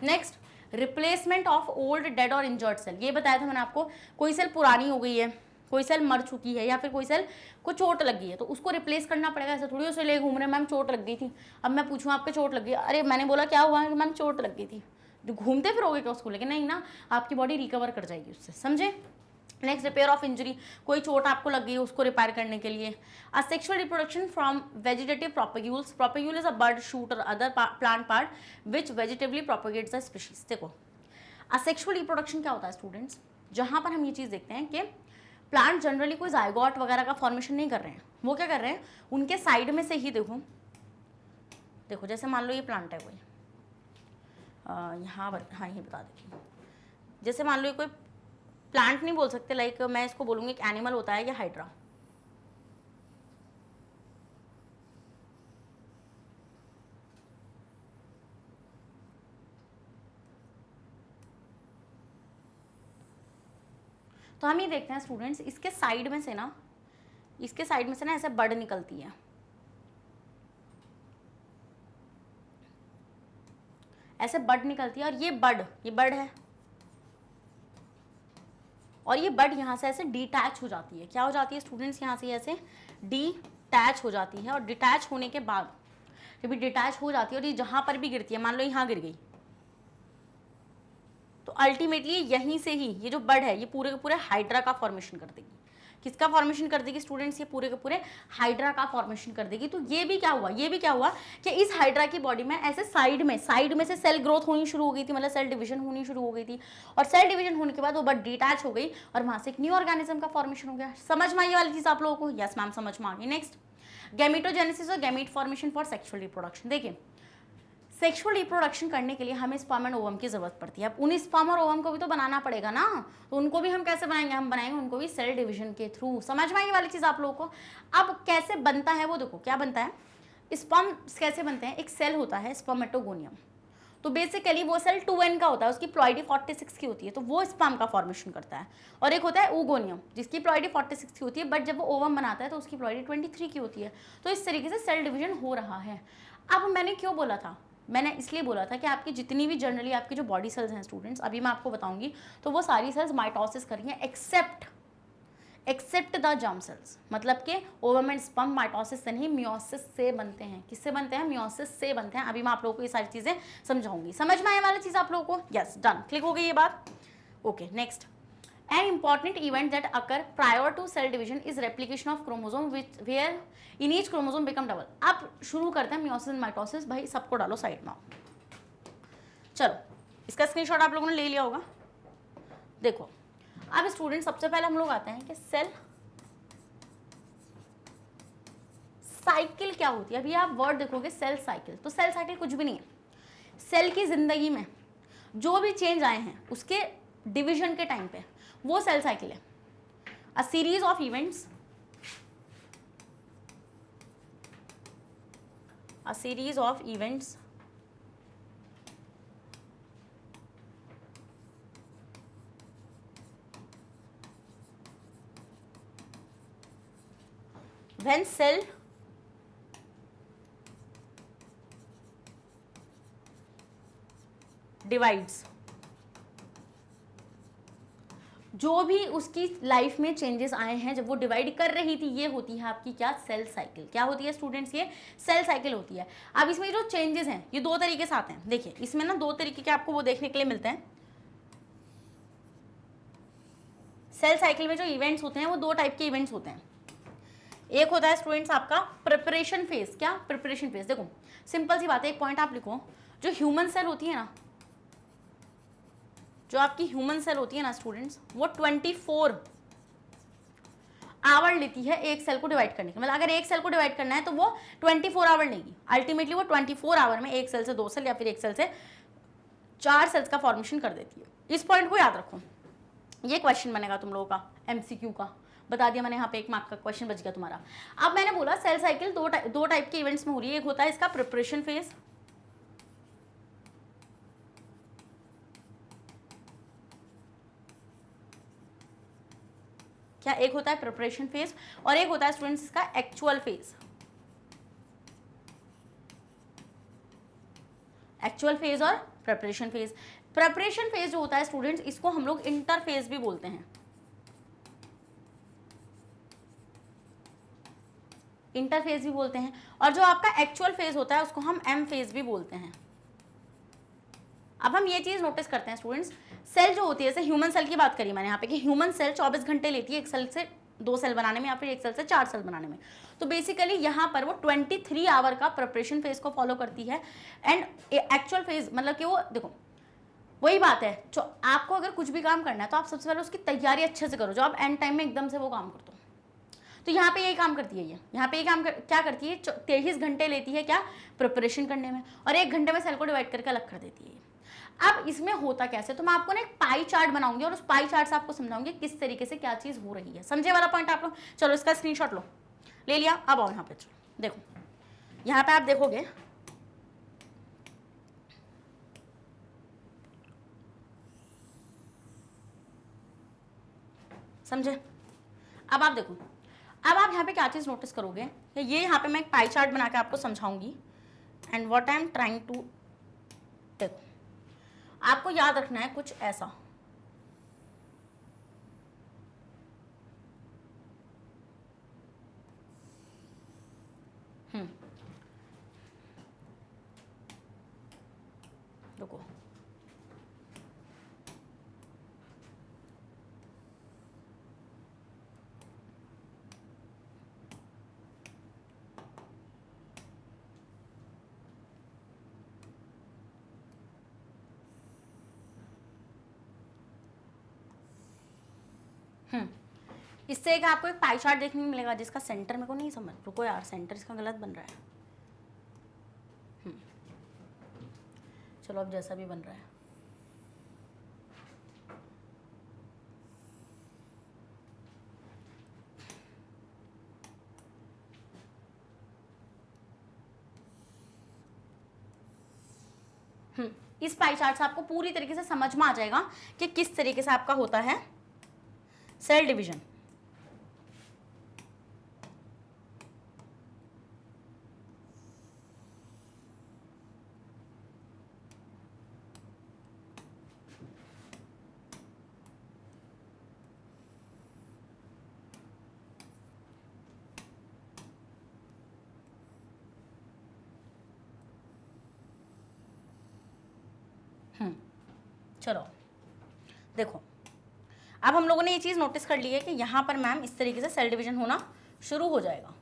Next, replacement of old dead और इंजर्ड सेल। ये बताया था मैंने आपको, कोई सेल पुरानी हो गई है, कोई सेल मर चुकी है, या फिर कोई सेल को चोट लगी है तो उसको रिप्लेस करना पड़ेगा। ऐसा थोड़ी उसे ले घूम रहे मैम चोट लग गई थी, अब मैं पूछूँ आपके चोट लग गई, अरे मैंने बोला क्या हुआ है, मैम चोट लग गई थी, जो घूमते फिरोगे क्या उसको लेके? नहीं ना, आपकी बॉडी रिकवर कर जाएगी उससे। समझे? नेक्स्ट, रिपेयर ऑफ इंजरी, कोई चोट आपको लग गई है उसको रिपेयर करने के लिए। Asexual reproduction from vegetative propagules. Propagule is a bud, shoot और other plant part which vegetatively propagates the species. देखो असेक्सुअल रिप्रोडक्शन क्या होता है स्टूडेंट्स, जहाँ पर हम ये चीज़ देखते हैं कि प्लांट जनरली कोई जाइगोट वगैरह का फॉर्मेशन नहीं कर रहे हैं, वो क्या कर रहे हैं, उनके साइड में से ही देखो जैसे मान लो ये प्लांट है कोई, हाँ ये बता देती हूँ। जैसे मान लो ये कोई प्लांट नहीं बोल सकते, लाइक मैं इसको बोलूँगी एक एनिमल होता है या हाइड्रा। तो हम ये देखते हैं स्टूडेंट्स, इसके साइड में से ना ऐसे बड निकलती है, ऐसे बड निकलती है, और ये बड है, और ये बड यहाँ से ऐसे डिटैच हो जाती है। क्या हो जाती है स्टूडेंट्स? यहाँ से ऐसे डिटैच हो जाती है, और डिटैच होने के बाद जब ये डिटैच हो जाती है और ये जहाँ पर भी गिरती है, मान लो यहाँ गिर गई, तो अल्टीमेटली यहीं से ही ये जो बड है ये पूरे के पूरे हाइड्रा का फॉर्मेशन कर देगी। किसका फॉर्मेशन कर देगी स्टूडेंट्स? ये पूरे के पूरे हाइड्रा का फॉर्मेशन कर देगी। तो ये भी क्या हुआ कि इस हाइड्रा की बॉडी में ऐसे साइड में से सेल ग्रोथ होनी शुरू हो गई थी, मतलब सेल डिवीजन होनी शुरू हो गई थी, और सेल डिवीजन होने के बाद वो बड डिटैच हो गई और वहां से एक न्यू ऑर्गेनिज्म का फॉर्मेशन हो गया। समझ में आई वाली चीज आप लोगों को? यस मैम, समझ में आ गई। नेक्स्ट, गैमेटोजेनेसिस और gamete formation for sexual reproduction. देखिए सेक्सुअल रिप्रोडक्शन करने के लिए हमें स्पर्म एंड ओवम की जरूरत पड़ती है। अब उन स्पर्म और ओवम को भी तो बनाना पड़ेगा ना, तो उनको भी हम कैसे बनाएंगे? हम बनाएंगे उनको भी सेल डिवीजन के थ्रू। समझ में आई वाली चीज आप लोगों को? अब कैसे बनता है वो देखो, क्या बनता है, स्पर्म कैसे बनते हैं? एक सेल होता है स्पर्मेटोगोनियम, तो बेसिकली वो सेल 2n का होता है, उसकी प्लॉइडी 46 की होती है, तो वो स्पर्म का फॉर्मेशन करता है। और एक होता है oogoनियम जिसकी प्लॉइडी 46 की होती है, बट जब वो ओवम बनाता है तो उसकी प्लॉइडी 23 की होती है। तो इस तरीके से सेल डिवीजन हो रहा है। अब मैंने क्यों बोला था? मैंने इसलिए बोला था कि आपकी जितनी भी जनरली आपकी जो बॉडी सेल्स हैं स्टूडेंट्स, अभी मैं आपको बताऊंगी, तो वो सारी सेल्स माइटोसिस कर रही हैं एक्सेप्ट द जर्म सेल्स। मतलब कि ओवम एंड स्पर्म माइटोसिस से नहीं, मियोसिस से बनते हैं। किससे बनते हैं? मियोसिस से बनते हैं। अभी मैं आप लोगों को ये सारी चीज़ें समझाऊंगी। समझ में आने वाली चीज़ आप लोगों को? यस, डन, क्लिक हो गई ये बात? Okay, next, an important event that occur prior to cell division is replication of chromosome where in each chromosome become double। अब शुरू करते हैं मियोसिस एंड माइटोसिस। भाई सबको डालो साइड में। चलो इसका स्क्रीनशॉट आप लोगों ने ले लिया होगा। देखो अब स्टूडेंट सबसे पहले हम लोग आते हैं कि सेल साइकिल क्या होती है। अभी आप वर्ड देखोगे सेल साइकिल, तो सेल साइकिल कुछ भी नहीं है। सेल की जिंदगी में जो भी चेंज आए हैं उसके डिवीजन के टाइम पे, वो सेल साइकिल है। A series of events, when cell divides, जो भी उसकी लाइफ में चेंजेस आए हैं जब वो डिवाइड कर रही थी, ये होती है आपकी क्या? Cell cycle. क्या होती है स्टूडेंट्स? ये सेल साइकिल होती है। अब इसमें जो चेंजेस हैं ये दो तरीके से आते हैं। देखिए इसमें ना दो तरीके के आपको वो देखने के लिए मिलते हैं। सेल साइकिल में जो इवेंट्स होते हैं वो दो टाइप के इवेंट्स होते हैं। एक होता है स्टूडेंट्स आपका प्रिपरेशन फेज। क्या? Preparation phase. देखो सिंपल सी बात है, एक पॉइंट आप लिखो, जो ह्यूमन सेल होती है ना, जो आपकी ह्यूमन सेल होती है ना स्टूडेंट्स, वो 24 आवर लेती है एक सेल को डिवाइड करने के। मतलब अगर एक सेल को डिवाइड करना है तो वो 24 आवर लेगी। अल्टीमेटली वो 24 आवर में एक सेल से 2 सेल या फिर एक सेल से 4 सेल्स का फॉर्मेशन कर देती है। इस पॉइंट को याद रखो, ये क्वेश्चन बनेगा तुम लोगों का MCQ का। बता दिया मैंने, यहाँ पे 1 मार्क का क्वेश्चन बच गया तुम्हारा। अब मैंने बोला सेल साइकिल दो टाइप के इवेंट्स में हो रही है। एक होता है इसका प्रिपरेशन फेज, क्या, एक होता है प्रिपरेशन फेज और एक होता है स्टूडेंट्स इसका एक्चुअल फेज। एक्चुअल फेज और प्रिपरेशन फेज। प्रिपरेशन फेज जो होता है स्टूडेंट्स, इसको हम लोग इंटरफेज भी बोलते हैं। इंटरफेज भी बोलते हैं। और जो आपका एक्चुअल फेज होता है उसको हम एम फेज भी बोलते हैं। अब हम ये चीज नोटिस करते हैं स्टूडेंट्स, सेल जो होती है, जैसे ह्यूमन सेल की बात करी मैंने यहाँ पे कि ह्यूमन सेल 24 घंटे लेती है एक सेल से 2 सेल बनाने में या फिर एक सेल से 4 सेल बनाने में। तो बेसिकली यहाँ पर वो 23 आवर का प्रिपरेशन फेज को फॉलो करती है। एंड एक्चुअल फेज मतलब कि वो देखो वही बात है, जो आपको अगर कुछ भी काम करना है तो आप सबसे पहले उसकी तैयारी अच्छे से करो, जो आप एंड टाइम में एकदम से वो काम कर दो। तो यहाँ पे यही काम करती है ये, यहाँ पे ये काम क्या करती है, 23 घंटे लेती है क्या, प्रिपरेशन करने में, और 1 घंटे में सेल को डिवाइड करके अलग कर देती है। अब इसमें होता कैसे, तो मैं आपको ना एक पाई चार्ट बनाऊंगी और उस पाई चार्ट से आपको समझाऊंगी किस तरीके से क्या चीज हो रही है। समझे वाला पॉइंट आप लोग? चलो इसका स्क्रीनशॉट लो, ले लिया। अब आओ यहाँ पे, चलो देखो, यहाँ पे आप देखोगे समझे। अब आप देखो, अब आप यहाँ पे क्या चीज नोटिस करोगे, ये यहाँ पे मैं एक पाई चार्ट बना के आपको समझाऊंगी। And what I am trying to, देखो आपको याद रखना है कुछ ऐसा, रुको, इससे एक आपको एक पाई चार्ट देखने को मिलेगा जिसका सेंटर मेरे को नहीं समझ, रुको यार सेंटर इसका गलत बन रहा है। चलो अब जैसा भी बन रहा है, इस पाई चार्ट से आपको पूरी तरीके से समझ में आ जाएगा कि किस तरीके से आपका होता है सेल डिवीजन। चलो देखो, अब हम लोगों ने ये चीज नोटिस कर ली है कि यहां पर मैम इस तरीके से सेल डिवीजन होना शुरू हो जाएगा।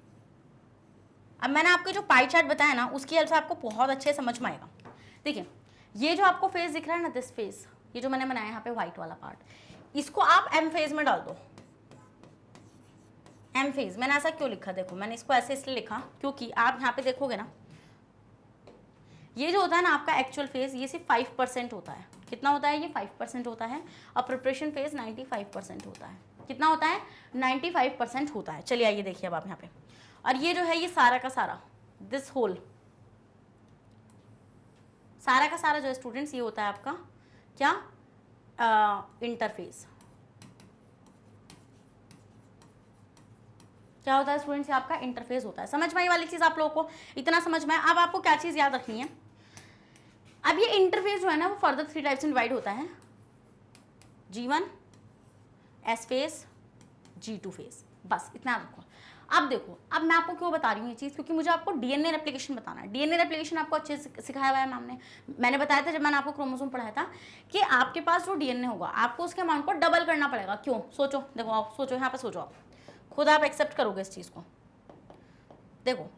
अब मैंने आपको जो पाई चार्ट बताया ना, उसकी हेल्प से आपको बहुत अच्छे समझ में आएगा। देखिए ये जो आपको फेज दिख रहा है ना, दिस फेज, ये जो मैंने बनाया यहाँ पे व्हाइट वाला पार्ट, इसको आप एम फेज में डाल दो। एम फेज मैंने ऐसा क्यों लिखा, देखो मैंने इसको ऐसे इसलिए लिखा क्योंकि आप यहाँ पे देखोगे ना, ये जो होता है ना आपका एक्चुअल फेज, ये सिर्फ 5% होता है। कितना होता है ये? 5% होता है। और प्रिपरेशन फेज 95% होता है। कितना होता है? 95% होता है। चलिए आइए देखिए अब आप यहाँ पे, और ये जो है ये सारा का सारा, दिस होल सारा का सारा जो है स्टूडेंट्स, ये होता है आपका क्या, इंटरफेस। क्या होता है स्टूडेंट्स? ये आपका इंटरफेस होता है। समझ में आई वाली चीज आप लोगों को? इतना समझ में। अब आपको क्या चीज याद रखनी है, अब ये इंटरफेस जो है ना वो फर्दर 3 टाइप्स में डिवाइड होता है, G1, S phase, G2 phase. बस इतना रखो। अब देखो, अब मैं आपको क्यों बता रही हूँ ये चीज़, क्योंकि मुझे आपको डीएनए रेप्लिकेशन बताना है। डीएनए रेप्लिकेशन आपको अच्छे से सिखाया हुआ है मैम ने, मैंने बताया था जब मैंने आपको क्रोमोसोम पढ़ाया था कि आपके पास जो डीएनए होगा आपको उसके अमाउंट को डबल करना पड़ेगा। क्यों? सोचो, देखो आप सोचो, यहाँ पे सोचो, आप खुद आप एक्सेप्ट करोगे इस चीज़ को। देखो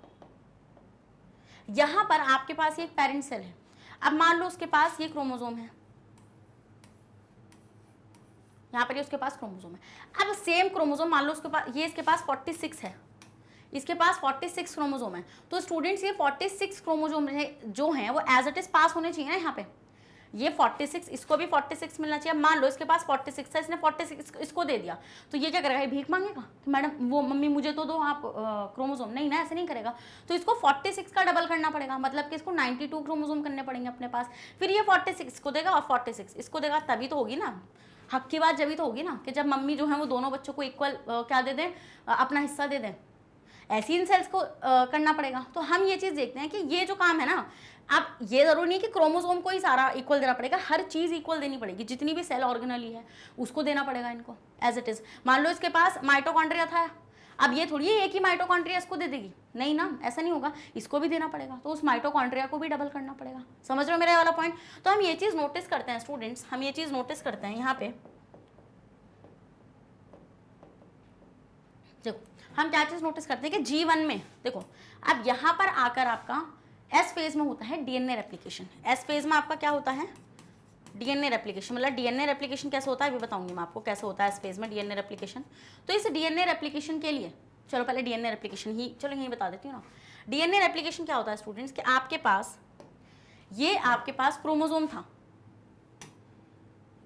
यहाँ पर आपके पास ये एक पेरेंट सेल है, अब मान लो उसके पास ये क्रोमोसोम है, यहाँ पर ये उसके पास क्रोमोसोम है। अब सेम क्रोमोसोम मान लो उसके पास, ये इसके पास 46 है, इसके पास 46 क्रोमोसोम है। तो स्टूडेंट्स ये 46 क्रोमोसोम जो हैं वो एज इट इज पास होने चाहिए ना यहाँ पे। ये 46, इसको भी 46 मिलना चाहिए। मान लो इसके पास 46 है, इसने 46 इसको दे दिया, तो ये क्या करेगा? ये भीख मांगेगा कि मैडम वो मम्मी मुझे तो दो आप क्रोमोसोम। नहीं ना, ऐसे नहीं करेगा। तो इसको 46 का डबल करना पड़ेगा, मतलब कि इसको 92 क्रोमोसोम करने पड़ेंगे अपने पास। फिर ये 46 इसको देगा और 46 इसको देगा, तभी तो होगी ना। हक की बात जब भी तो होगी ना कि जब मम्मी जो है वो दोनों बच्चों को इक्वल क्या दे दें, अपना हिस्सा दे दें। ऐसी इन सेल्स को करना पड़ेगा। तो हम ये चीज़ देखते हैं कि ये जो काम है ना, अब ये ज़रूरी नहीं कि क्रोमोसोम को ही सारा इक्वल देना पड़ेगा, हर चीज़ इक्वल देनी पड़ेगी, जितनी भी सेल ऑर्गेनली है उसको देना पड़ेगा इनको एज इट इज़। मान लो इसके पास माइटोकॉन्ड्रिया था, अब ये थोड़ी है एक ही माइटोकॉन्ड्रिया इसको दे देगी, नहीं ना, ऐसा नहीं होगा, इसको भी देना पड़ेगा, तो उस माइटोकॉन्ड्रिया को भी डबल करना पड़ेगा। समझ रहे हो मेरा वाला पॉइंट? तो हम ये चीज़ नोटिस करते हैं स्टूडेंट्स, हम ये चीज़ नोटिस करते हैं यहाँ पे, देखो हम क्या चीज़ नोटिस करते हैं कि G1 में देखो, अब यहाँ पर आकर आपका एस फेज में होता है डीएनए रेप्लिकेशन। एस फेज में आपका क्या होता है? DNA replication. मतलब डीएनए रेप्लिकेशन कैसे होता है अभी बताऊंगी मैं आपको कैसे होता है एस फेज में डीएनए रेप्लिकेशन। तो इस डीएनए रेप्लिकेशन के लिए चलो पहले डीएनए रेप्लिकेशन ही चलो यही बता देती हूँ ना। डीएनए रेप्लिकेशन क्या होता है स्टूडेंट्स कि आपके पास क्रोमोसोम था,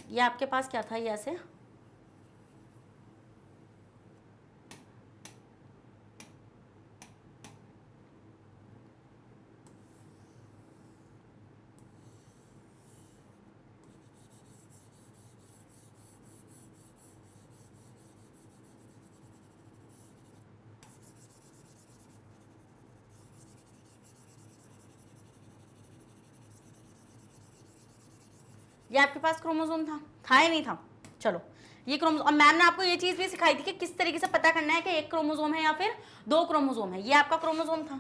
ये आपके पास क्या था, ये ऐसे ये आपके पास क्रोमोसोम था या नहीं था? चलो ये क्रोमोसोम, और मैम ने आपको ये चीज़ भी सिखाई थी कि किस तरीके से पता करना है कि एक क्रोमोसोम है या फिर दो क्रोमोसोम है। ये आपका क्रोमोसोम था,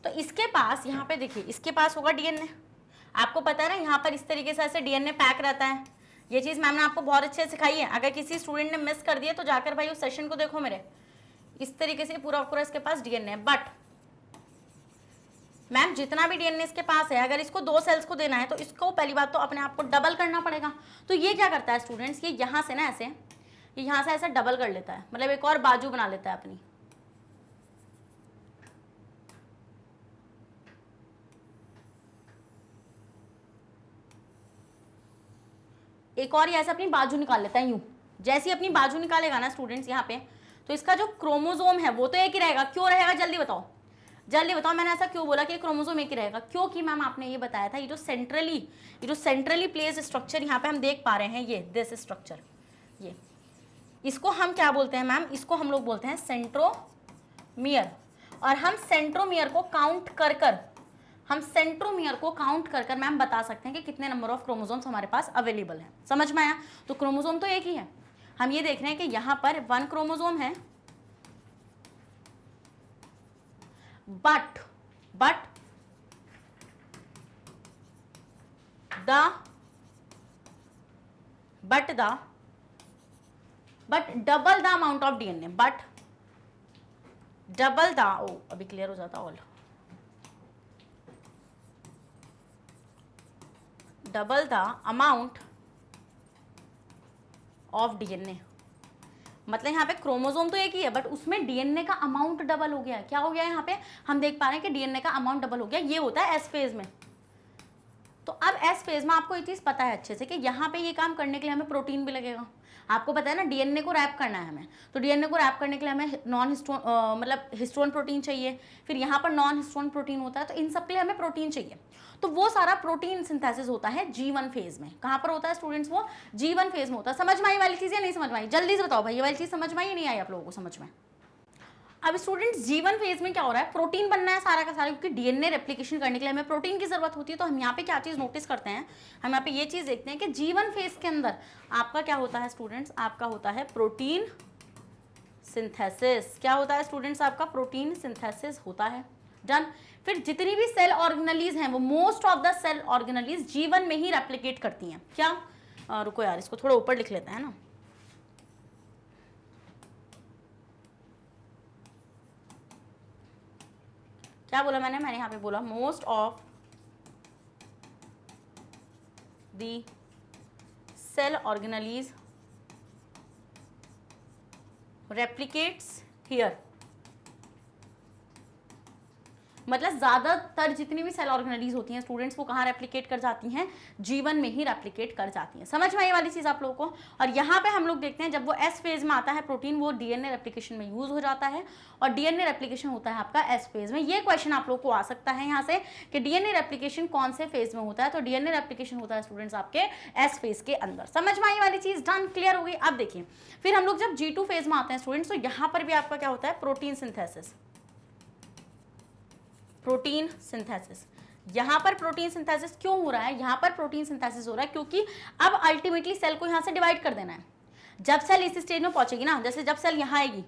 तो इसके पास यहाँ पे देखिए इसके पास होगा डीएनए। आपको पता है ना यहाँ पर इस तरीके से ऐसे डीएनए पैक रहता है। ये चीज़ मैम ने आपको बहुत अच्छे से सिखाई है। अगर किसी स्टूडेंट ने मिस कर दिया तो जाकर भाई उस सेशन को देखो मेरे, इस तरीके से पूरा पूरा इसके पास डीएनए। बट मैम जितना भी डीएनए इसके पास है, अगर इसको दो सेल्स को देना है तो इसको पहली बात तो अपने आप को डबल करना पड़ेगा। तो ये क्या करता है स्टूडेंट्स, ये यहाँ से ना ऐसे, ये यहाँ से ऐसे डबल कर लेता है, मतलब एक और बाजू बना लेता है अपनी। एक और ये ऐसे अपनी बाजू निकाल लेता है यूं। जैसे ही अपनी बाजू निकालेगा ना स्टूडेंट्स यहाँ पे, तो इसका जो क्रोमोसोम है वो तो एक ही रहेगा। क्यों रहेगा जल्दी बताओ, जल्दी बताओ। मैंने ऐसा क्यों बोला कि क्रोमोसोम एक ही रहेगा? क्योंकि मैम आपने ये बताया था, ये जो सेंट्रली प्लेस स्ट्रक्चर यहाँ पे हम देख पा रहे हैं, ये दिस स्ट्रक्चर, ये इसको हम क्या बोलते हैं मैम? इसको हम लोग बोलते हैं सेंट्रोमियर। और हम सेंट्रोमियर को काउंट कर मैम बता सकते हैं कि कितने नंबर ऑफ क्रोमोसोम्स हमारे पास अवेलेबल हैं। समझ में आया? तो क्रोमोसोम तो एक ही है। हम ये देख रहे हैं कि यहाँ पर 1 क्रोमोसोम है, but double the amount of DNA, अभी क्लियर हो जाता all, double the amount of DNA. मतलब यहाँ पे क्रोमोसोम तो एक ही है बट उसमें डीएनए का अमाउंट डबल हो गया है। क्या हो गया है यहाँ पे? हम देख पा रहे हैं कि डीएनए का अमाउंट डबल हो गया। ये होता है एस फेज में। तो अब एस फेज में आपको ये चीज़ पता है अच्छे से कि यहाँ पे ये काम करने के लिए हमें प्रोटीन भी लगेगा। आपको पता है ना डीएनए को रैप करना है हमें, तो डीएनए को रैप करने के लिए हमें नॉन हिस्टोन मतलब हिस्टोन प्रोटीन चाहिए, फिर यहाँ पर नॉन हिस्टोन प्रोटीन होता है, तो इन सब के लिए हमें प्रोटीन चाहिए। तो वो सारा प्रोटीन सिंथेसिस होता है G1 फेज में। कहाँ पर होता है स्टूडेंट्स? वो G1 फेज में होता है। समझ में आई वाली चीज़ या नहीं समझ में आई? जल्दी से बताओ भाई, ये वाली चीज़ समझ में आई या नहीं आई आप लोगों को समझ में? अब स्टूडेंट्स G1 फेज में क्या हो रहा है? प्रोटीन बनना है सारा का सारा, क्योंकि डीएनए रेप्लिकेशन करने के लिए हमें प्रोटीन की जरूरत होती है। तो हम यहाँ पे क्या चीज़ नोटिस करते हैं? हम यहाँ पे ये चीज़ देखते हैं कि G1 फेज के अंदर आपका क्या होता है स्टूडेंट्स? आपका होता है प्रोटीन सिंथेसिस। क्या होता है स्टूडेंट्स? आपका प्रोटीन सिंथेसिस होता है। डन। फिर जितनी भी सेल ऑर्गेनलीज हैं वो most of the cell organelles G1 में ही रेप्लिकेट करती हैं। क्या रुको यार, इसको थोड़ा ऊपर लिख लेते हैं ना। क्या बोला मैंने यहाँ पे बोला most of the cell organelles replicates here. मतलब ज्यादातर जितनी भी सेल ऑर्गेनेलीज होती हैं स्टूडेंट्स, वो कहाँ रेप्लिकेट कर जाती हैं, जीवन में ही रेप्लिकेट कर जाती हैं। समझ में आई वाली चीज आप लोगों को। और यहाँ पे हम लोग देखते हैं जब वो एस फेज में आता है प्रोटीन, वो डीएनए रेप्लिकेशन में यूज हो जाता है, और डीएनए रेप्लिकेशन होता है आपका एस फेज में। ये क्वेश्चन आप लोग को आ सकता है यहाँ से कि डीएनए रेप्लिकेशन कौन से फेज में होता है, तो डीएनए रेप्लिकेशन होता है स्टूडेंट्स आपके एस फेज के अंदर। समझ में आई वाली चीज, डन, क्लियर हो गई। अब देखिए फिर हम लोग जब G2 फेज में आते हैं स्टूडेंट्स, तो यहाँ पर भी आपका क्या होता है, प्रोटीन सिंथेसिस। प्रोटीन सिंथेसिस, यहां पर प्रोटीन सिंथेसिस क्यों हो रहा है, यहां पर प्रोटीन सिंथेसिस हो रहा है क्योंकि अब अल्टीमेटली सेल को यहां से डिवाइड कर देना है। जब सेल इस स्टेज में पहुंचेगी ना, जैसे जब सेल यहां आएगी,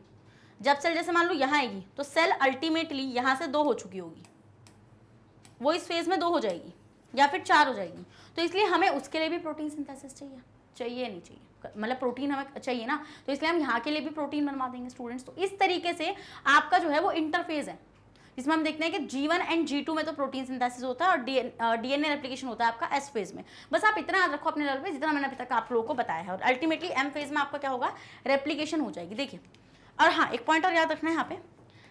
जब सेल जैसे मान लो यहां आएगी, तो सेल अल्टीमेटली यहां से 2 हो चुकी होगी, वो इस फेज में 2 हो जाएगी या फिर 4 हो जाएगी। तो इसलिए हमें उसके लिए भी प्रोटीन सिंथेसिस चाहिए, चाहिए नहीं चाहिए, मतलब प्रोटीन हमें चाहिए ना, तो इसलिए हम यहाँ के लिए भी प्रोटीन बनवा देंगे स्टूडेंट्स। तो इस तरीके से आपका जो है वो इंटरफेज है, इसमें हम देखते हैं कि G1 एंड G2 में तो प्रोटीन सिंथेसिस होता है और डीएनए रेप्लिकेशन होता है आपका एस फेज में। बस आप इतना याद रखो अपने लेवल पे जितना मैंने अभी तक आप लोगों को बताया है, और अल्टीमेटली एम फेज में आपका क्या होगा, रेप्लिकेशन हो जाएगी। देखिए, और हाँ एक पॉइंट और याद रखना है यहाँ पे,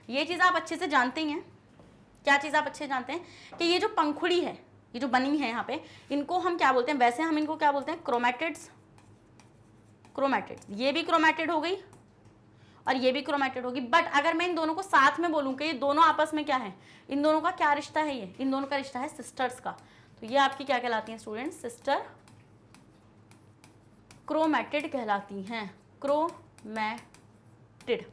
ये चीज़ आप अच्छे से जानते ही हैं। क्या चीज़ आप अच्छे से जानते हैं कि ये जो पंखुड़ी है, ये जो बनी है यहाँ पे, इनको हम क्या बोलते हैं, वैसे हम इनको क्या बोलते हैं, क्रोमैटिड्स। क्रोमैटिड्स, ये भी क्रोमैटिड हो गई और ये भी क्रोमैटिड होगी। बट अगर मैं इन दोनों को साथ में बोलूं कि ये दोनों आपस में क्या है, इन दोनों का क्या रिश्ता है, ये इन दोनों का रिश्ता है सिस्टर्स का, तो ये आपकी क्या कहलाती हैं स्टूडेंट्स, सिस्टर क्रोमैटिड कहलाती हैं। क्रोमैटिड,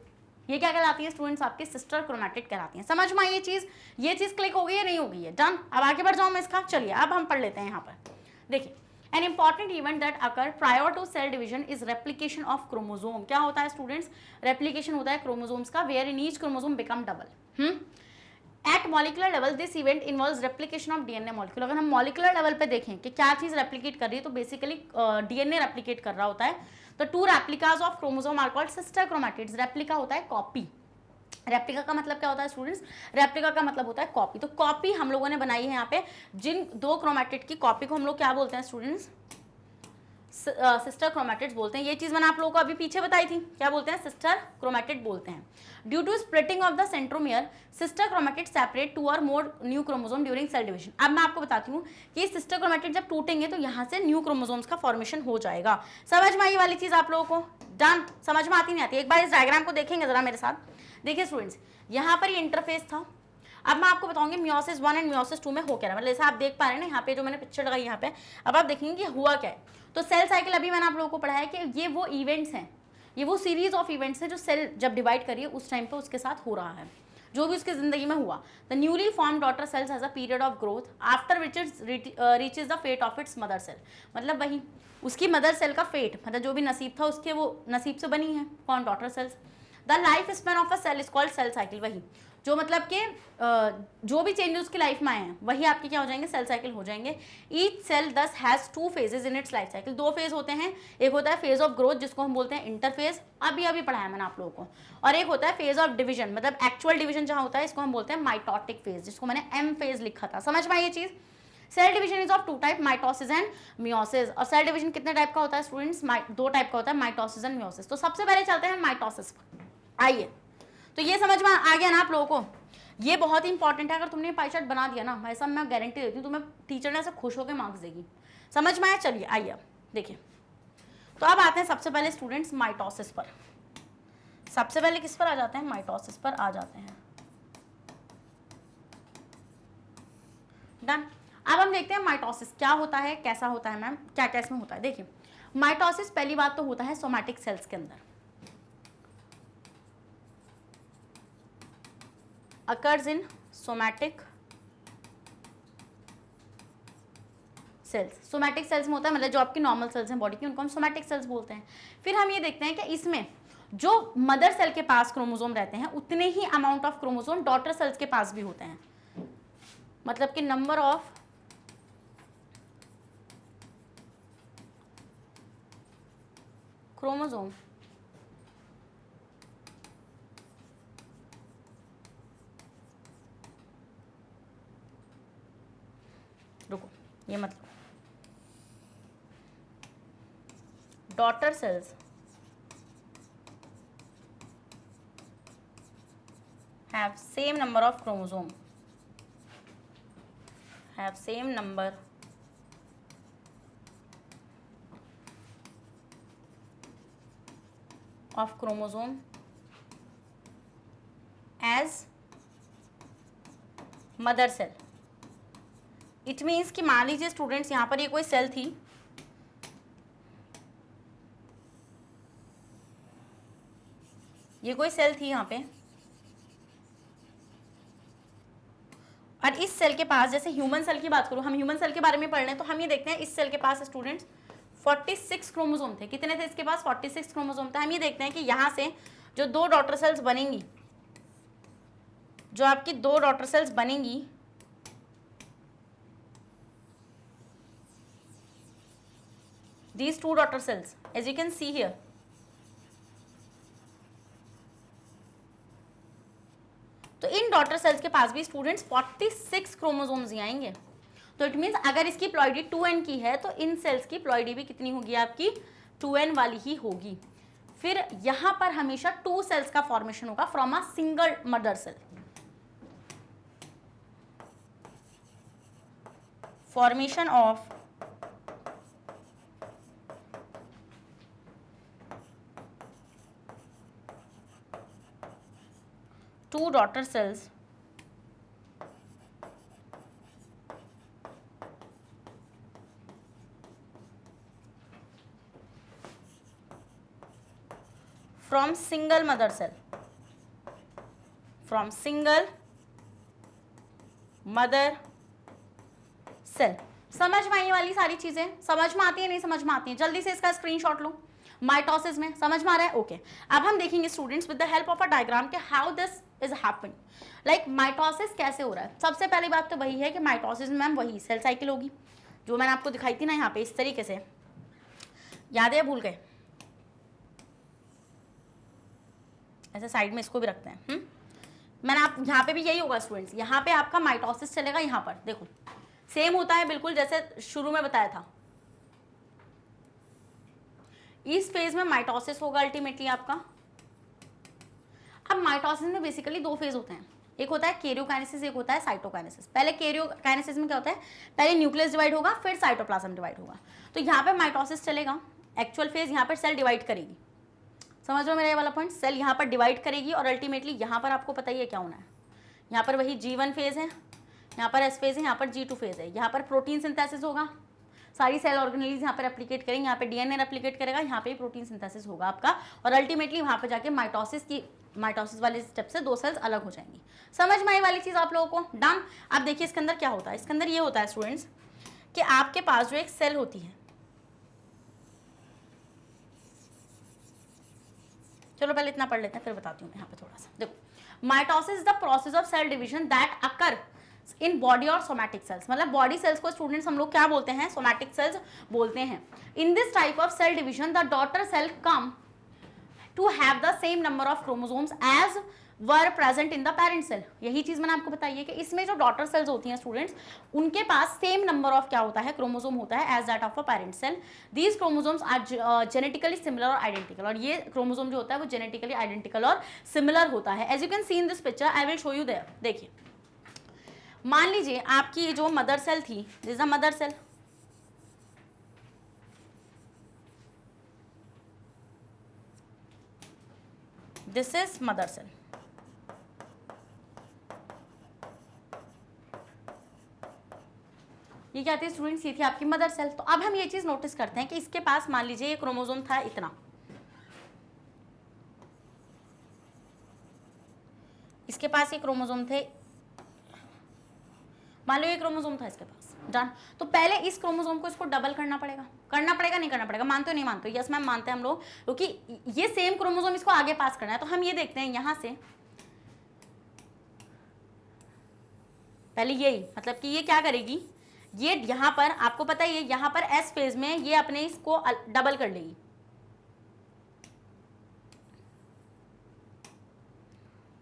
ये क्या कहलाती है स्टूडेंट्स, आपकी सिस्टर क्रोमैटिड कहलाती हैं। समझ में आई ये चीज क्लिक हो गई है, नहीं हो गई है, डन। अब आगे बढ़ जाऊं मैं इसका, चलिए अब हम पढ़ लेते हैं यहाँ पर। देखिए, An important event that occur prior to cell division is replication of chromosome। क्या होता है स्टूडेंट्स, रेप्लिकेशन होता है क्रोमोसोम्स का, where in each chromosome become double। At molecular level this event involves replication of DNA molecule। अगर हम molecular level पे देखें कि क्या चीज रेप्लिकेट कर रही है, तो बेसिकली DNA रेप्लिकेट कर रहा होता है। तो 2 replicas of chromosome are called sister chromatids। Replica होता है कॉपी। रेप्लिका का मतलब क्या होता है स्टूडेंट्स, रेप्लिका का मतलब होता है कॉपी। तो कॉपी हम लोगों ने बनाई है यहाँ पे, जिन 2 क्रोमैटिड की कॉपी को हम लोग क्या बोलते हैं स्टूडेंट्स, सिस्टर क्रोमैटिड्स बोलते हैं। ये चीज मैंने आप लोगों को अभी पीछे बताई थी, क्या बोलते हैं, सिस्टर क्रोमैटिड बोलते हैं। Due to splitting of the centromere sister chromatid separate 2 और more new chromosome during cell division. अब मैं आपको बताती हूँ कि सिस्टर क्रोमैटिड जब टूटेंगे तो यहाँ से न्यू क्रोमोसोम्स का फॉर्मेशन हो जाएगा। समझ में आई वाली चीज आप लोगों को, डन। समझ में आती नहीं आती, एक बार इस डायग्राम को देखेंगे जरा मेरे साथ। देखिए स्टूडेंट्स, यहाँ पर ये इंटरफेस था। अब मैं आपको बताऊंगी मियोसिस 1 एंड मियोसिस 2 में हो क्या रहा है, मतलब जैसे आप देख पा रहे हैं ना यहाँ पे जो मैंने पिक्चर लगाई यहाँ पे, अब आप देखेंगे कि हुआ क्या है। तो सेल साइकिल अभी मैंने आप लोगों को पढ़ाया कि ये वो इवेंट्स हैं, ये वो सीरीज ऑफ इवेंट्स हैं जो सेल जब डिवाइड करिए उस टाइम पे उसके साथ हो रहा है, जो भी उसकी जिंदगी में हुआ। The newly form daughter cells has a period of growth after which reaches the fate of its mother cell. मतलब वही उसकी मदर सेल का फेट, मतलब जो भी नसीब था उसके, वो नसीब से बनी है कौन, daughter cells. The life span of a cell is called cell cycle. वही जो मतलब कि जो भी चेंजेस उसकी लाइफ में आए हैं वही आपके क्या हो जाएंगे, सेल साइकिल हो जाएंगे। ईच सेल दस has 2 phases in its life cycle. 2 phase होते हैं, एक होता है फेज ऑफ ग्रोथ जिसको हम बोलते हैं इंटरफेज, अभी पढ़ाया मैंने आप लोगों को, और एक होता है फेज ऑफ डिवीजन, मतलब एक्चुअल डिवीजन जहां होता है, इसको हम बोलते हैं माइटोटिक फेज, जिसको मैंने एम फेज लिखा था। समझ में आई ये चीज। Cell division is of 2 type, mitosis and meiosis. और सेल डिवीजन कितने टाइप का होता है स्टूडेंट्स, 2 टाइप का होता है, माइटोसिस एंड मियोसिस। तो सबसे पहले चलते हैं माइटोसिस। आइए, तो ये समझ में आ गया ना आप लोगों को, ये बहुत इंपॉर्टेंट है। अगर तुमने पाई चार्ट बना दिया ना, ऐसा मैं गारंटी देती हूँ तुम्हें टीचर ने ऐसे खुश होकर मार्क्स देगी। समझ में आया। चलिए आइए अब देखिए, तो अब आते हैं सबसे पहले स्टूडेंट्स माइटोसिस पर। सबसे पहले किस पर आ जाते हैं, माइटोसिस पर आ जाते हैं। डन। अब हम देखते हैं माइटोसिस क्या होता है, कैसा होता है मैम, क्या क्या इसमें होता है। देखिए, माइटोसिस पहली बात तो होता है सोमैटिक सेल्स के अंदर, occurs in somatic cells। Somatic cells में होता है, मतलब जो आपकी नॉर्मल सेल्स हैं बॉडी की, उनको हम सोमैटिक सेल्स बोलते हैं। फिर हम ये देखते हैं कि इसमें जो मदर सेल के पास क्रोमोसोम रहते हैं उतने ही amount of chromosome daughter cells के पास भी होते हैं, मतलब कि नंबर ऑफ क्रोमोसोम रुको, ये मतलब daughter cells have same number of chromosome have same number of chromosome as mother cell. It means कि मान लीजिए स्टूडेंट्स यहाँ पर ये कोई सेल थी, ये कोई सेल थी यहाँ पे, और इस सेल के पास, जैसे ह्यूमन सेल की बात करूँ, हम ह्यूमन सेल के बारे में पढ़ रहे हैं, तो हम ये देखते हैं इस सेल के पास स्टूडेंट्स 46 क्रोमोसोम थे। कितने थे इसके पास? 46 क्रोमोसोम थे। हम ये देखते हैं कि यहाँ से जो दो डॉटर सेल्स बनेंगी, जो आपकी दो डॉटर सेल्स बनेंगी, these two daughter cells, as you can see here, तो इन डॉटर सेल्स के पास भी स्टूडेंट्स 46 क्रोमोसोम्स ही आएंगे। तो इट मीन्स अगर इसकी प्लॉइडी 2n की है तो इन सेल्स की प्लॉइडी भी कितनी होगी? आपकी 2n वाली ही होगी। फिर यहां पर हमेशा 2 सेल्स का फॉर्मेशन होगा from a single mother cell. Formation of two daughter cells from single mother cell, from single mother cell। समझ में आई वाली सारी चीजें? समझ में आती है, नहीं समझ में आती है? जल्दी से इसका स्क्रीनशॉट लो। माइटोसिस में समझ में आ रहा है? ओके। अब हम देखेंगे students with the help of a diagram कि how this is happening, like mitosis कैसे हो रहा है। सबसे पहली बात तो वही है कि माइटोसिस में मैम वही सेल साइकिल होगी जो मैंने आपको दिखाई थी ना यहाँ पे, इस तरीके से। याद है? भूल गए? ऐसे साइड में इसको भी रखते हैं। मैंने आप यहाँ पे भी यही होगा स्टूडेंट्स, यहाँ पे आपका माइटोसिस चलेगा, यहाँ पर देखो सेम होता है बिल्कुल जैसे शुरू में बताया था। इस फेज में माइटोसिस होगा अल्टीमेटली आपका। अब माइटोसिस में बेसिकली 2 फेज होते हैं, एक होता है कैरियोकाइनेसिस, एक होता है साइटोकाइनेसिस। पहले कैरियोकाइनेसिस में क्या होता है? पहले न्यूक्लियस डिवाइड होगा, फिर साइटोप्लाज्म डिवाइड होगा। तो यहाँ पे माइटोसिस चलेगा, एक्चुअल फेज यहाँ पर सेल डिवाइड करेगी। समझ लो मेरा ये वाला पॉइंट, सेल यहाँ पर डिवाइड करेगी और अल्टीमेटली यहाँ पर आपको पता ही है क्या होना है। यहाँ पर वही G1 फेज है, यहाँ पर S फेज है, यहाँ पर G2 फेज है। यहाँ पर प्रोटीन सिंथेसिस होगा, सारी सेल ऑर्गेनेल्स यहाँ पर एप्लीकेट करेंगे, यहाँ पे डीएनए एप्लीकेट करेगा, यहाँ पे प्रोटीन सिंथेसिस होगा आपका, और अल्टीमेटली वहाँ पे जाके माइटोसिस वाले स्टेप से 2 सेल्स अलग हो जाएंगी। समझ में आई वाली चीज़ आप लोगों को? डन। अब देखिए इसके अंदर क्या होता है। इसके अंदर ये होता है स्टूडेंट्स कि आपके पास जो एक सेल होती है, चलो पहले इतना पढ़ लेते हैं फिर बताती हूँ मैं यहाँ पे थोड़ा सा। देखो, mitosis is the process of cell division that occur in body और सोमैटिक सेल्स। मतलब बॉडी सेल्स को स्टूडेंट्स हम लोग क्या बोलते हैं? सोमैटिक सेल्स बोलते हैं। In this type of cell division the daughter cell come to have the same number of chromosomes as were present in the parent cell. यही चीज मैंने आपको बताई है कि इसमें जो डॉटर सेल्स होती हैं स्टूडेंट्स, उनके पास सेम नंबर ऑफ क्या होता है? क्रोमोसोम होता है as that of a parent cell. These chromosomes are genetically similar और आइडेंटिकल। और ये क्रोमोसोम जो होता है वो जेनेटिकली आइडेंटिकल और सिमिलर होता है। As you can see in this picture, I will show you there. देखिए, मान लीजिए आपकी जो मदर सेल थी, this is a mother cell, this is mother cell. ये क्या थी स्टूडेंट्स? ये थी आपकी मदर सेल। तो अब हम ये चीज नोटिस करते हैं कि इसके पास मान लीजिए ये क्रोमोसोम था इतना, इसके पास ये क्रोमोसोम थे, मान लो ये क्रोमोसोम था इसके पास। डन। तो पहले इस क्रोमोसोम को इसको डबल करना पड़ेगा, नहीं करना पड़ेगा? मानते हो नहीं मानते हो? यस मैम मानते हैं हम लोग, क्योंकि ये सेम क्रोमोसोम इसको आगे पास करना है। तो हम ये देखते हैं यहां से पहले यही, मतलब कि ये क्या करेगी, ये यहां पर आपको पता ही है, यहां पर एस फेज में ये अपने इसको डबल कर लेगी।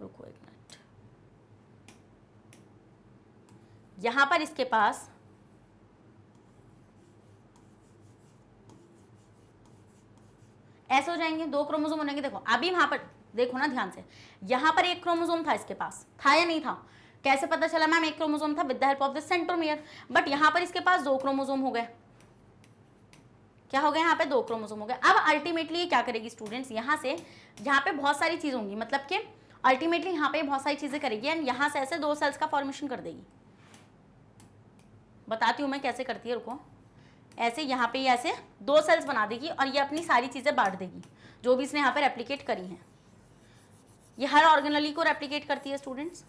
रुको एक मिनट, यहां पर इसके पास ऐसे हो जाएंगे, 2 क्रोमोसोम होंगे। देखो अभी वहां पर देखो ना ध्यान से, यहां पर एक क्रोमोसोम था इसके पास, था या नहीं था? कैसे पता चला मैम एक क्रोमोसोम था? With the help of the centromere. But यहाँ पर इसके पास 2 क्रोमोसोम हो गए। क्या हो गया? यहाँ पे 2 क्रोमोसोम हो गए। अब अल्टीमेटली ये क्या करेगी स्टूडेंट्स, यहाँ से जहाँ पे बहुत सारी चीज होंगी, मतलब कि अल्टीमेटली यहाँ पे बहुत सारी चीजें करेगी एंड यहाँ से ऐसे 2 सेल्स का फॉर्मेशन कर देगी। बताती हूँ मैं कैसे करती है, रुको। ऐसे यहाँ पे ऐसे 2 सेल्स बना देगी और ये अपनी सारी चीजें बांट देगी जो भी इसने यहाँ पे रेप्लिकेट करी हैं। ये हर ऑर्गेनली को रेप्लिकेट करती है स्टूडेंट्स।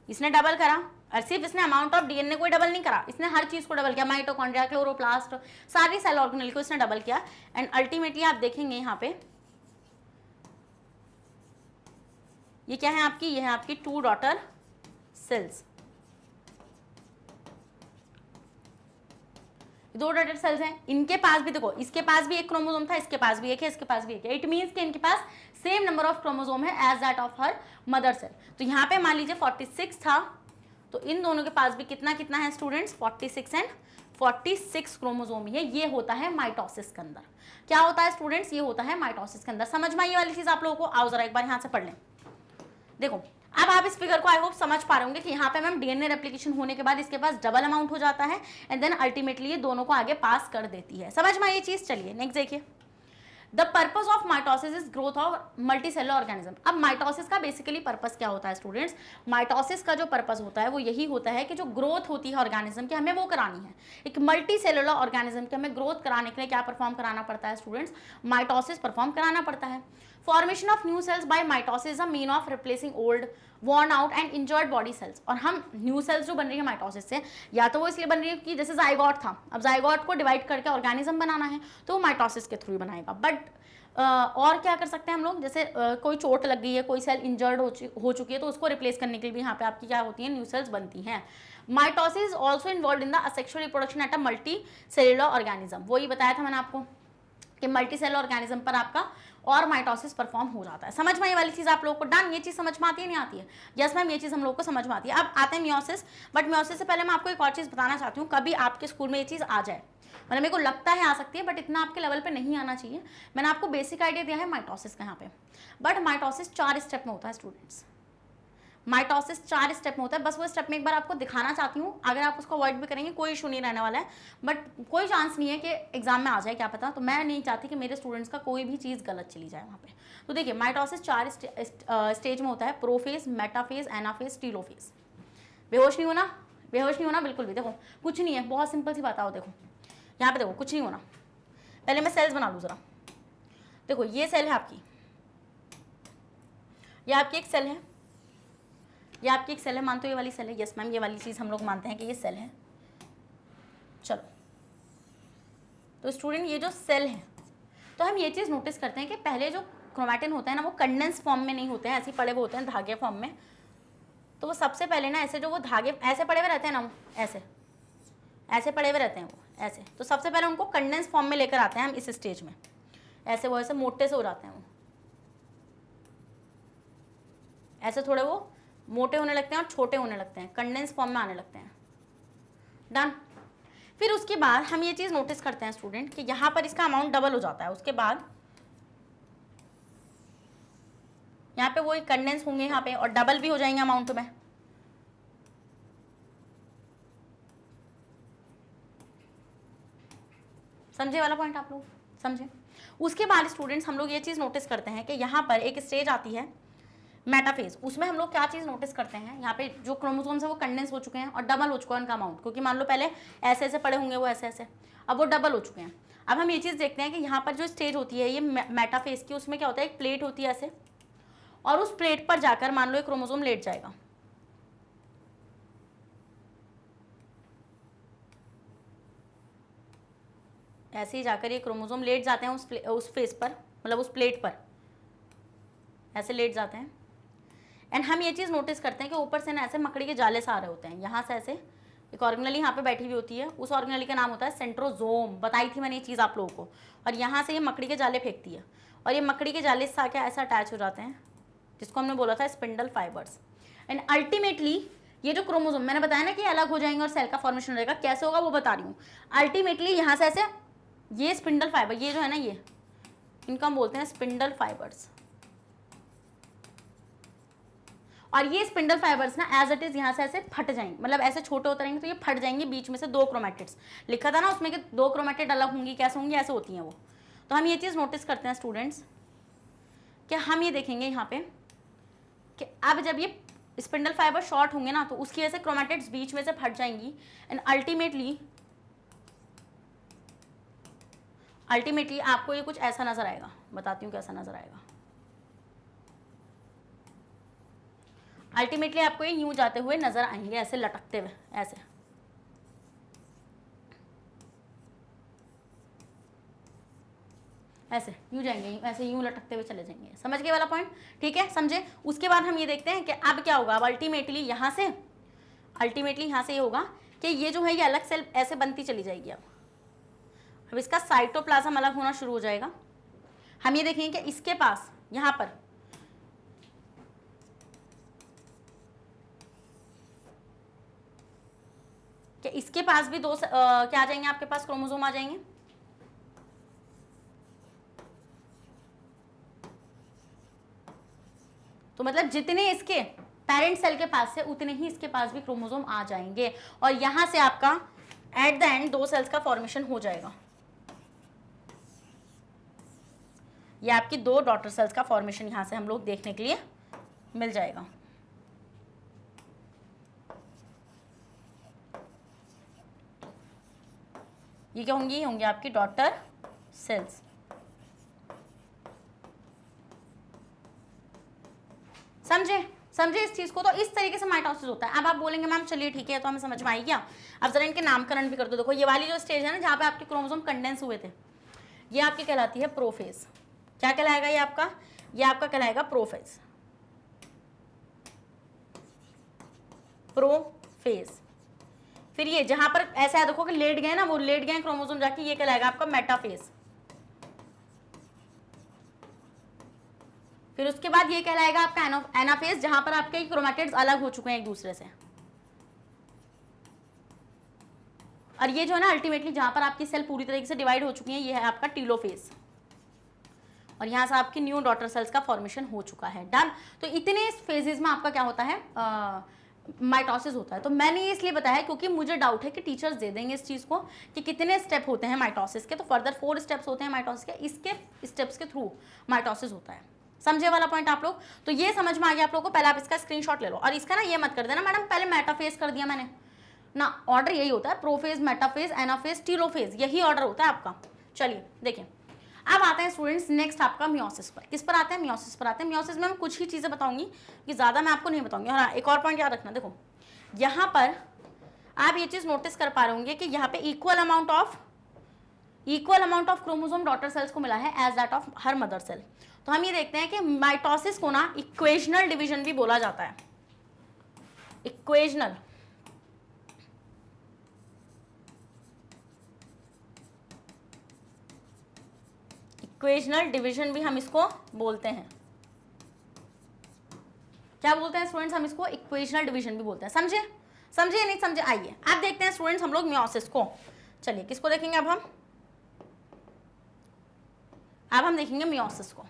इसने डबल करा और सिर्फ इसने अमाउंट ऑफ डीएनए को डबल नहीं करा, इसने हर चीज को डबल किया, माइटोकॉन्ड्रिया, क्लोरोप्लास्ट, सारी सेल ऑर्गेनल को इसने डबल किया एंड अल्टीमेटली आप देखेंगे यहाँ पे ये क्या है आपकी, ये है आपकी 2 डॉटर सेल्स। 2 डॉटर सेल्स हैं, इनके पास भी देखो, इसके पास भी एक क्रोमोसोम था, इसके पास भी एक है, इसके पास भी एक है। इट मींस कि इनके पास सेम नंबर ऑफ क्रोमोसोम है as that of her mother cell. तो यहाँ पे मान लीजिए 46 था, तो इन दोनों के पास भी कितना कितना है स्टूडेंट्स, 46 एंड 46 क्रोमोसोम है। ये होता है माइटोसिस के अंदर। क्या होता है स्टूडेंट्स? ये होता है माइटोसिस के अंदर। समझ में ये वाली चीज आप लोगों को? आओ जरा एक बार यहाँ से पढ़ लें। देखो अब आप इस फिगर को आई होप समझ पा रहे होंगे कि यहाँ पे मैम डीएनए रेप्लिकेशन होने के बाद इसके पास डबल अमाउंट हो जाता है एंड देन अल्टीमेटली ये दोनों को आगे पास कर देती है। समझ में ये चीज? चलिए नेक्स्ट देखिए। The purpose of mitosis is growth of multicellular organism. अब माइटोसिस का बेसिकली पर्पस क्या होता है स्टूडेंट्स? माइटोसिस का जो पर्पस होता है वो यही होता है कि जो ग्रोथ होती है ऑर्गेनिज्म की हमें वो करानी है। एक मल्टीसेलुलर ऑर्गेनिज्म की हमें ग्रोथ कराने के लिए क्या परफॉर्म कराना पड़ता है स्टूडेंट्स? माइटोसिस परफॉर्म कराना पड़ता है। Formation of new sales by mitosis is a mean of replacing old, worn out and injured body cells. और हम न्यू सेल्स जो बन रही है माइटोसिस से, या तो वो इसलिए बन रही है कि जैसे जाइगोट था, अब जाइगोट को डिवाइड करके ऑर्गेनिज्म बनाना है तो वो माइटोसिस के थ्रू बनाएगा। बट और क्या कर सकते हैं हम लोग, जैसे कोई चोट लग गई है, कोई सेल इंजर्ड हो चुकी है, तो उसको रिप्लेस करने के लिए भी यहाँ पे आपकी क्या होती है, न्यू सेल्स बनती हैं। Mitosis also involve in the asexual reproduction at a multi cellular organism. वही बताया था मैंने आपको कि मल्टी सेलुलर ऑर्गेनिज्म पर आपका और माइटोसिस परफॉर्म हो जाता है। समझ में ये वाली चीज आप लोगों को? डन। ये चीज समझ में आती है नहीं आती है? यस मैम, ये चीज हम लोग को समझ में आती है। अब आते हैं मियोसिस। बट मियोसिस से पहले मैं आपको एक और चीज बताना चाहती हूँ, कभी आपके स्कूल में ये चीज आ जाए, मतलब मेरे को लगता है आ सकती है बट इतना आपके लेवल पे नहीं आना चाहिए। मैंने आपको बेसिक आइडिया दिया है माइटोसिस का यहाँ पे। बट माइटोसिस 4 स्टेप में होता है स्टूडेंट्स। माइटोसिस 4 स्टेप में होता है। बस वो स्टेप में एक बार आपको दिखाना चाहती हूँ, अगर आप उसको अवॉइड भी करेंगे कोई इशू नहीं रहने वाला है। बट कोई चांस नहीं है कि एग्जाम में आ जाए, क्या पता। तो मैं नहीं चाहती कि मेरे स्टूडेंट्स का कोई भी चीज़ गलत चली जाए वहाँ पे। तो देखिए माइटोसिस 4 स्टेज में होता है, प्रोफेज, मेटाफेज, एनाफेज, टीलोफेज। बेहोश नहीं होना, बेहोश नहीं होना बिल्कुल भी। देखो कुछ नहीं है, बहुत सिंपल सी बात आओ। देखो यहाँ पे देखो, कुछ नहीं होना। पहले मैं सेल्स बना लूँ ज़रा। देखो ये सेल है आपकी, ये आपकी एक सेल है, ये आपकी एक सेल है। मानते हो ये वाली सेल है? यस मैम, ये वाली चीज़ हम लोग मानते हैं कि ये सेल है। चलो तो स्टूडेंट ये जो सेल है, तो हम ये चीज़ नोटिस करते हैं कि पहले जो क्रोमैटिन होता है ना, वो कंडेंस फॉर्म में नहीं होते हैं, ऐसे पड़े हुए होते हैं धागे फॉर्म में। तो वो सबसे पहले ना ऐसे जो वो धागे ऐसे पड़े हुए रहते हैं ना, ऐसे ऐसे पड़े हुए रहते हैं वो ऐसे। तो सबसे पहले उनको कंडेंस फॉर्म में लेकर आते हैं हम इस स्टेज में। ऐसे वो ऐसे मोटे से हो जाते हैं, वो ऐसे थोड़े वो मोटे होने लगते हैं और छोटे होने लगते हैं, कंडेंस फॉर्म में आने लगते हैं। डन। फिर उसके बाद हम ये चीज़ नोटिस करते हैं स्टूडेंट कि यहाँ पर इसका अमाउंट डबल हो जाता है। उसके बाद यहाँ पे वो कंडेंस होंगे यहाँ पे और डबल भी हो जाएंगे अमाउंट में। समझे वाला पॉइंट आप लोग? समझे? उसके बाद स्टूडेंट्स हम लोग ये चीज़ नोटिस करते हैं कि यहाँ पर एक स्टेज आती है मेटाफेज। उसमें हम लोग क्या चीज़ नोटिस करते हैं, यहाँ पे जो क्रोमोसोम्स है वो कंडेंस हो चुके हैं और डबल हो चुका है उनका अमाउंट। क्योंकि मान लो पहले ऐसे ऐसे पड़े होंगे वो ऐसे ऐसे, अब वो डबल हो चुके हैं। अब हम ये चीज़ देखते हैं कि यहाँ पर जो स्टेज होती है ये मेटाफेज की, उसमें क्या होता है, एक प्लेट होती है ऐसे, और उस प्लेट पर जाकर मान लो एक क्रोमोसोम लेट जाएगा। ऐसे ही जाकर ये क्रोमोसोम लेट जाते हैं उस फेस पर, मतलब उस प्लेट पर ऐसे लेट जाते हैं। एंड हम ये चीज़ नोटिस करते हैं कि ऊपर से ना ऐसे मकड़ी के जाले से आ रहे होते हैं। यहाँ से ऐसे एक ऑर्गेनली यहाँ पे बैठी हुई होती है, उस ऑर्गेनली का नाम होता है सेंट्रोजोम। बताई थी मैंने ये चीज़ आप लोगों को। और यहाँ से ये मकड़ी के जाले फेंकती है और ये मकड़ी के जाले से आके ऐसा अटैच हो जाते हैं, जिसको हमने बोला था स्पिंडल फाइबर्स। एंड अल्टीमेटली ये जो क्रोमोसोम मैंने बताया ना कि अलग हो जाएंगे और सेल का फॉर्मेशन हो जाएगा, कैसे होगा वो बता रही हूँ। अल्टीमेटली यहाँ से ऐसे ये स्पिंडल फाइबर, ये जो है ना, ये इनको हम बोलते हैं स्पिंडल फाइबर्स। और ये स्पिंडल फाइबर्स ना एज इट इज यहाँ से ऐसे फट जाएंगे, मतलब ऐसे छोटे होते रहेंगे तो ये फट जाएंगे, बीच में से 2 क्रोमेटिड्स लिखा था ना उसमें कि 2 क्रोमेटिड अलग होंगी, कैसे होंगी, ऐसे होती हैं वो। तो हम ये चीज़ नोटिस करते हैं स्टूडेंट्स कि हम ये देखेंगे यहाँ पे कि अब जब ये स्पिंडल फाइबर शॉर्ट होंगे ना तो उसकी वजह से क्रोमेटिड्स बीच में से फट जाएंगी एंड अल्टीमेटली आपको ये कुछ ऐसा नजर आएगा। बताती हूँ कैसा नजर आएगा। अल्टीमेटली आपको ये यूं जाते हुए नजर आएंगे, ऐसे लटकते हुए, ऐसे ऐसे यूं जाएंगे, ऐसे यूं लटकते हुए चले जाएंगे। समझ गए वाला पॉइंट? ठीक है, समझे। उसके बाद हम ये देखते हैं कि अब क्या होगा। अब अल्टीमेटली यहाँ से ये होगा कि ये जो है ये अलग सेल ऐसे बनती चली जाएगी। अब इसका साइटोप्लाज्म अलग होना शुरू हो जाएगा। हम ये देखेंगे कि इसके पास यहाँ पर कि इसके पास भी क्या आ जाएंगे, आपके पास क्रोमोसोम आ जाएंगे। तो मतलब जितने इसके पेरेंट सेल के पास है उतने ही इसके पास भी क्रोमोसोम आ जाएंगे और यहां से आपका एट द एंड 2 सेल्स का फॉर्मेशन हो जाएगा। ये आपकी 2 डॉटर सेल्स का फॉर्मेशन यहां से हम लोग देखने के लिए मिल जाएगा। ये क्या होंगी? होंगी आपकी डॉटर सेल्स। समझे इस चीज को। तो इस तरीके से माइटोसिस होता है। अब आप बोलेंगे मैम चलिए ठीक है, तो हमें समझ में आई क्या। अब जरा इनके नामकरण भी कर दो। देखो ये वाली जो स्टेज है ना जहाँ पे आपके क्रोमोसोम कंडेंस हुए थे, ये आपकी कहलाती है प्रोफेज। क्या कहलाएगा ये आपका? ये आपका कहलाएगा प्रोफेज। प्रोफेज। फिर ये जहां पर ऐसा है देखो कि लेट गए ना, वो लेट गए क्रोमोसोम जाके, ये कहलाएगा आपका मेटाफेज। फिर उसके बाद ये कहलाएगा आपका एनाफेज, जहां पर आपके क्रोमेटिड्स अलग हो चुके हैं एक दूसरे से। और ये जो है ना अल्टीमेटली जहां पर आपकी सेल पूरी तरीके से डिवाइड हो चुकी है, ये है आपका टीलोफेज। और यहां से आपकी न्यू डॉटर सेल्स का फॉर्मेशन हो चुका है। डन। तो इतने फेजेस में आपका क्या होता है, माइटोसिस होता है। तो मैंने ये इसलिए बताया क्योंकि मुझे डाउट है कि टीचर्स दे देंगे इस चीज़ को कि कितने स्टेप होते हैं माइटोसिस के। तो फर्दर 4 स्टेप्स होते हैं माइटोसिस के, इसके स्टेप्स के थ्रू माइटोसिस होता है। समझे वाला पॉइंट आप लोग? तो ये समझ में आ गया आप लोगों को। पहले आप इसका स्क्रीनशॉट ले लो और इसका ना ये मत कर देना मैडम पहले मेटाफेज कर दिया मैंने ना। ऑर्डर यही होता है, प्रोफेज, मेटाफेज, एनाफेज, टीलोफेज, यही ऑर्डर होता है आपका। चलिए देखिए, अब आते हैं स्टूडेंट्स नेक्स्ट आपका मियोसिस पर। किस पर आते हैं? मियोसिस पर आते हैं। मियोसिस में मैं कुछ ही चीज़ें बताऊंगी कि ज़्यादा मैं आपको नहीं बताऊंगी। और हाँ, एक और पॉइंट याद रखना, देखो यहाँ पर आप ये चीज़ नोटिस कर पा रहे होंगे कि यहाँ पे equal amount of chromosome daughter cells को मिला है as that of her mother cell. तो हम ये देखते हैं कि माइटोसिस को ना इक्वेशनल डिवीजन भी बोला जाता है। इक्वेशनल डिवीजन भी हम इसको बोलते हैं। क्या बोलते हैं स्टूडेंट्स? हम इसको इक्वेशनल डिवीजन भी बोलते हैं। समझे या नहीं समझे? आइए अब देखते हैं स्टूडेंट्स हम लोग मियोसिस को। चलिए किसको देखेंगे अब हम देखेंगे मियोसिस को।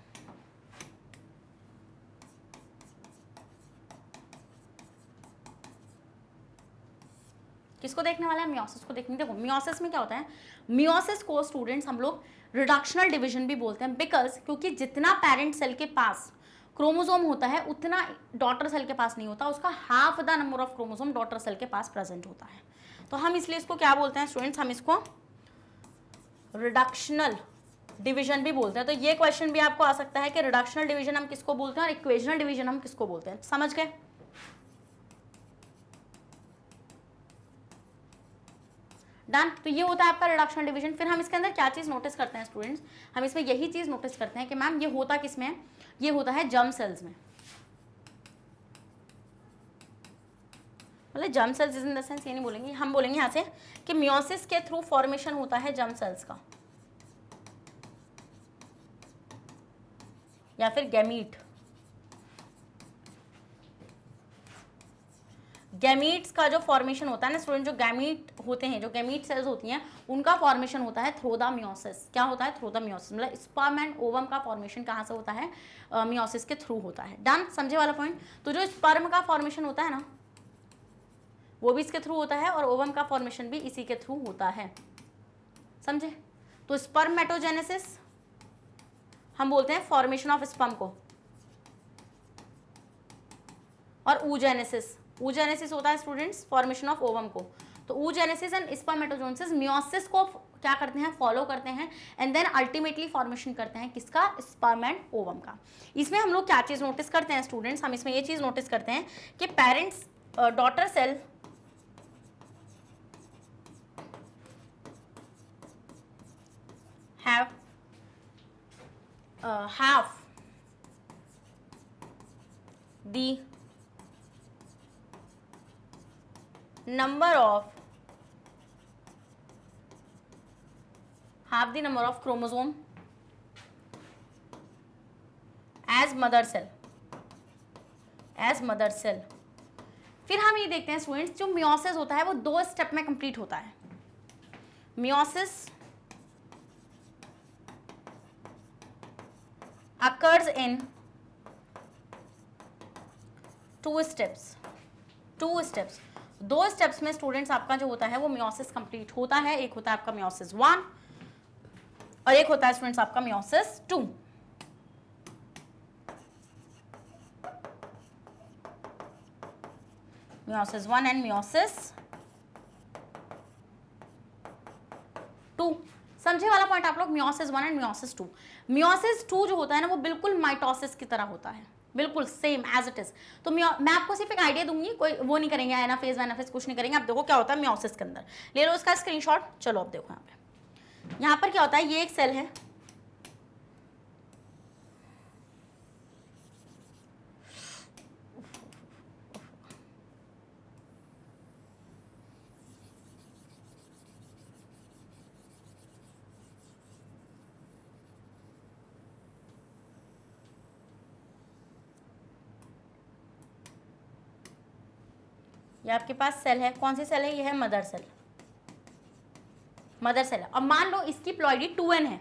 किसको देखने वाला है? मियोसिस को देखने। देखो मियोसिस में क्या होता है, मियोसिस को स्टूडेंट्स हम लोग रिडक्शनल डिवीजन भी बोलते हैं। बिकॉज क्योंकि जितना पेरेंट सेल के पास क्रोमोसोम होता है उतना डॉटर सेल के पास नहीं होता, उसका half the number of chromosome daughter cell के पास प्रेजेंट होता है। तो हम इसलिए इसको क्या बोलते हैं स्टूडेंट्स? हम इसको रिडक्शनल डिवीजन भी बोलते हैं। तो ये क्वेश्चन भी आपको आ सकता है कि रिडक्शनल डिवीजन हम किसको बोलते हैं और इक्वेशनल डिवीजन हम किसको बोलते हैं। समझ गए? डन। तो ये होता है आपका रिडक्शनल डिवीजन। फिर हम इसके अंदर क्या चीज नोटिस करते हैं स्टूडेंट्स? हम इसमें यही चीज नोटिस करते हैं कि मैम ये होता किस में है? ये होता है जर्म सेल्स में। मतलब germ cells in the sense ये नहीं बोलेंगे, हम बोलेंगे यहाँ से कि मियोसिस के थ्रू फॉर्मेशन होता है जर्म सेल्स का या फिर गैमीट। गैमीट्स का जो फॉर्मेशन होता है ना स्टूडेंट, जो गैमीट होते हैं, जो गैमीट सेल्स होती हैं, उनका फॉर्मेशन होता है थ्रू द मियोसिस। क्या होता है? Through the meiosis. मतलब स्पर्म एंड ओवम का फॉर्मेशन कहाँ से होता है? मियोसिस के थ्रू होता है। डन, समझे वाला पॉइंट? तो जो स्पर्म का फॉर्मेशन होता है ना, वो भी इसके थ्रू होता है, और ओवम का फॉर्मेशन भी इसी के थ्रू होता है। समझे? तो स्पर्मेटोजेनेसिस हम बोलते हैं फॉर्मेशन ऑफ स्पर्म को, और oogenesis, oogenesis होता है स्टूडेंट्स फॉर्मेशन ऑफ ओवम को। तो oogenesis एंड स्पर्मेटोजेनेसिस मियोसिस को क्या करते हैं? फॉलो करते हैं, एंड देन अल्टीमेटली फॉर्मेशन करते हैं किसका? स्पर्म एंड ओवम का। इसमें हम लोग क्या चीज नोटिस करते हैं स्टूडेंट्स? हम इसमें ये चीज नोटिस करते हैं कि parents daughter cell have the number of chromosome as mother cell, फिर हम ये देखते हैं स्टूडेंट्स, जो मियोसिस होता है वो 2 स्टेप में कंप्लीट होता है। Meiosis occurs in 2 steps। 2 steps, 2 steps में स्टूडेंट्स आपका जो होता है वो मियोसिस कंप्लीट होता है। एक होता है आपका मियोसिस 1 और एक होता है स्टूडेंट्स आपका मियोसिस 2। Meiosis 1 and meiosis 2। समझे वाला पॉइंट आप लोग? Meiosis 1 and meiosis 2। मियोसिस 2 जो होता है ना वो बिल्कुल माइटोसिस की तरह होता है, बिल्कुल सेम एज इट इज। तो मैं आपको सिर्फ एक आइडिया दूंगी, कोई वो नहीं करेंगे, एनाफेज वैनाफेज कुछ नहीं करेंगे। आप देखो क्या होता है मियोसिस के अंदर, ले लो इसका स्क्रीनशॉट। चलो अब देखो यहाँ पर क्या होता है, ये एक सेल है, ये आपके पास सेल है। कौन सी सेल है? ये है मदर सेल। मदर सेल है। अब मान लो इसकी प्लॉइडी 2n है।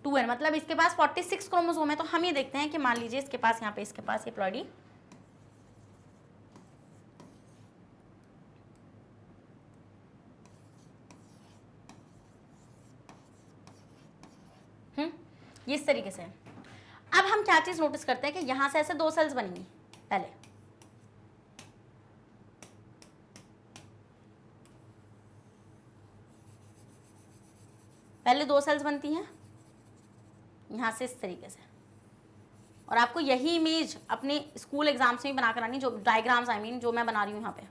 2n मतलब इसके पास 46 क्रोमोसोम है। तो हम ये देखते हैं कि मान लीजिए इसके पास, यहाँ पे इसके पास ये प्लॉइडी ये इस तरीके से है। अब हम क्या चीज नोटिस करते हैं कि यहां से ऐसे 2 सेल्स बनेंगी। पहले 2 सेल्स बनती हैं यहां से इस तरीके से, और आपको यही इमेज अपने स्कूल एग्जाम्स में बना कर आनी, जो डायग्राम्स आई मीन जो मैं बना रही हूँ यहाँ पे।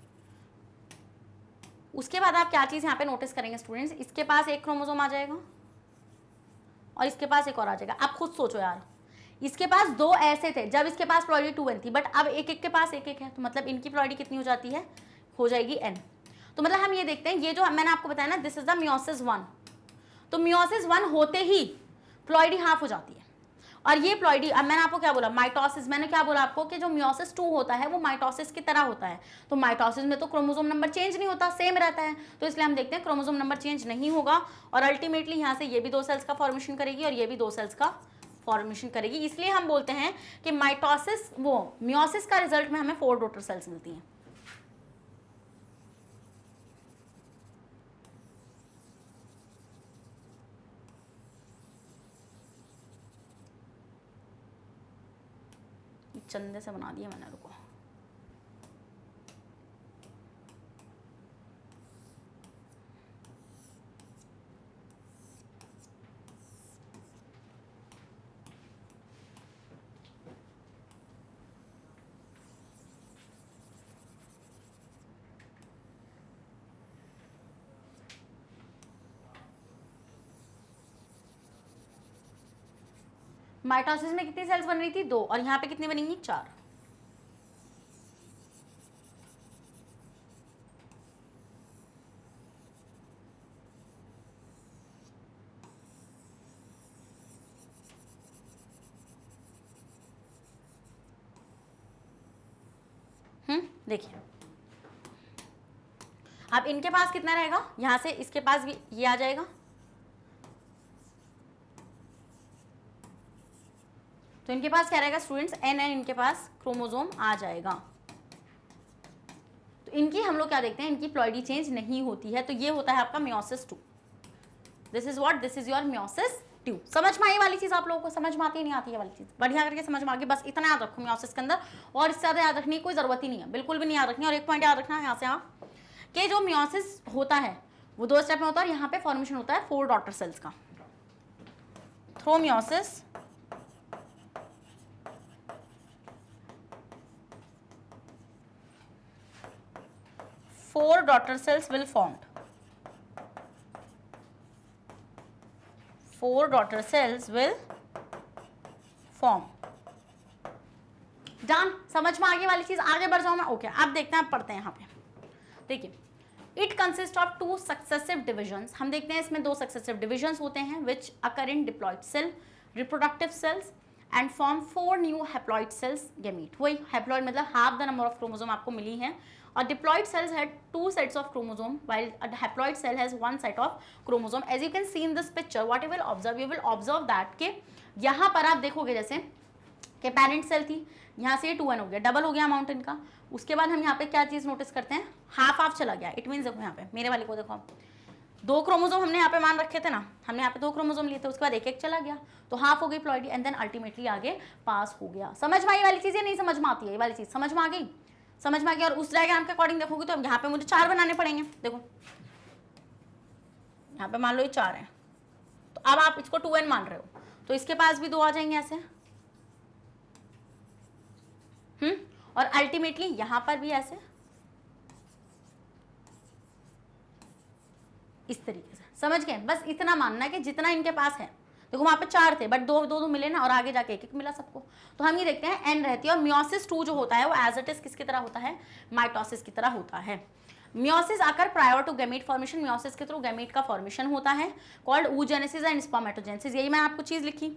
उसके बाद आप क्या चीज यहाँ पे नोटिस करेंगे स्टूडेंट्स, इसके पास एक क्रोमोसोम आ जाएगा और इसके पास एक और आ जाएगा। आप खुद सोचो यार, इसके पास 2 ऐसे थे जब इसके पास प्लॉइडी 2n थी, बट अब एक एक के पास एक एक है, तो मतलब इनकी प्लॉइडी कितनी हो जाती है? हो जाएगी n। तो मतलब हम ये देखते हैं, ये जो मैंने आपको बताया ना, दिस इज द मियोसिस 1। तो मियोसिस 1 होते ही प्लॉइडी हाफ हो जाती है। और ये प्लॉइडी, अब मैंने आपको क्या बोला? माइटोसिस। मैंने क्या बोला आपको कि जो मियोसिस 2 होता है वो माइटोसिस की तरह होता है। तो माइटोसिस में तो क्रोमोसोम नंबर चेंज नहीं होता, सेम रहता है। तो इसलिए हम देखते हैं क्रोमोसोम नंबर चेंज नहीं होगा, और अल्टीमेटली यहाँ से ये भी 2 सेल्स का फॉर्मेशन करेगी और ये भी 2 सेल्स का फॉर्मेशन करेगी। इसलिए हम बोलते हैं कि माइटोसिस, वो मियोसिस का रिजल्ट में हमें 4 डॉटर सेल्स मिलती हैं। चंदे से बना दिया मैंने, रुको। माइटोसिस में कितनी सेल्स बन रही थी? 2, और यहाँ पे कितनी बनेंगी? 4। देखिए अब इनके पास कितना रहेगा, यहां से इसके पास भी ये आ जाएगा, तो इनके पास क्या रहेगा स्टूडेंट्स, एन एन इनके पास क्रोमोसोम आ जाएगा। तो इनकी हम लोग क्या देखते हैं, इनकी प्लॉइडी चेंज नहीं होती है, तो ये होता है आपका meiosis 2। This is what, this is your meiosis 2। समझ में आई वाली चीज, आप लोगों को समझ में आती नहीं आती है वाली चीज, बढ़िया करके समझ में आ गई। बस इतना याद रखो मियोसिस के अंदर, और इससे ज्यादा याद रखने की कोई जरूरत ही नहीं है, बिल्कुल भी नहीं याद रखनी। और एक पॉइंट याद रखना है यहाँ से, हाँ, कि जो मियोसिस होता है वो 2 स्टेप में होता है, और यहाँ पे फॉर्मेशन होता है 4 डॉटर सेल्स का through meiosis. Four daughter cells will formed. 4 daughter cells will form. Done, समझ में आगे वाली चीज, आगे बढ़ जाऊं मैं, ओके। अब देखते हैं, अब पढ़ते हैं यहाँ पे। देखिए, it consist of 2 successive divisions. हम देखते हैं इसमें 2 सक्सेसिव डिविजन्स होते हैं which occur in diploid cell, reproductive cells and form 4 new haploid cells gamete. वही हैप्लॉइड मतलब half the number of chromosome आपको मिली है। A diploid cells had 2 sets of chromosome while a haploid cell has 1 set of chromosome. As you can see in this picture, what you will observe that कि यहाँ पर आप देखोगे जैसे कि पेरेंट सेल थी, यहाँ से ये 2n हो गया, डबल हो गया अमाउंट इनका। उसके बाद हम यहाँ पे क्या चीज़ नोटिस करते हैं, हाफ चला गया। इट मीन्स देखो यहाँ पे मेरे वाले को देखो, 2 क्रोमोसोम हमने यहाँ पे मान रखे थे ना, हमने यहाँ पे 2 क्रोमोसोम लिए थे, उसके बाद एक चला गया, तो हाफ हो गई प्लॉइडी, एंड देन अल्टीमेटली आगे पास हो गया। समझ में आई वाली चीज़, नहीं समझ में आती है ये वाली चीज़, समझ में आ गई, समझ में आ गया। और उस डायग्राम के अकॉर्डिंग देखोगे तो यहाँ पे मुझे 4 बनाने पड़ेंगे। देखो यहाँ पे मान लो ये 4 है, तो अब आप इसको 2n मान रहे हो, तो इसके पास भी 2 आ जाएंगे ऐसे, और अल्टीमेटली यहाँ पर भी ऐसे, इस तरीके से। समझ गए, बस इतना मानना है कि जितना इनके पास है। देखो वहाँ पे 4 थे, बट 2 मिले ना, और आगे जाके 1 मिला सबको। तो हम ये देखते हैं n रहती है, और मियोसिस 2 जो होता है वो एज इट इज किसकी तरह होता है, माइटोसिस की तरह होता है। Meiosis occur prior to gamete formation, meiosis के थ्रू गैमीट का फॉर्मेशन होता है, कॉल्ड oogenesis एंड स्पर्मेटोजेनेसिस। यही मैं आपको चीज लिखी।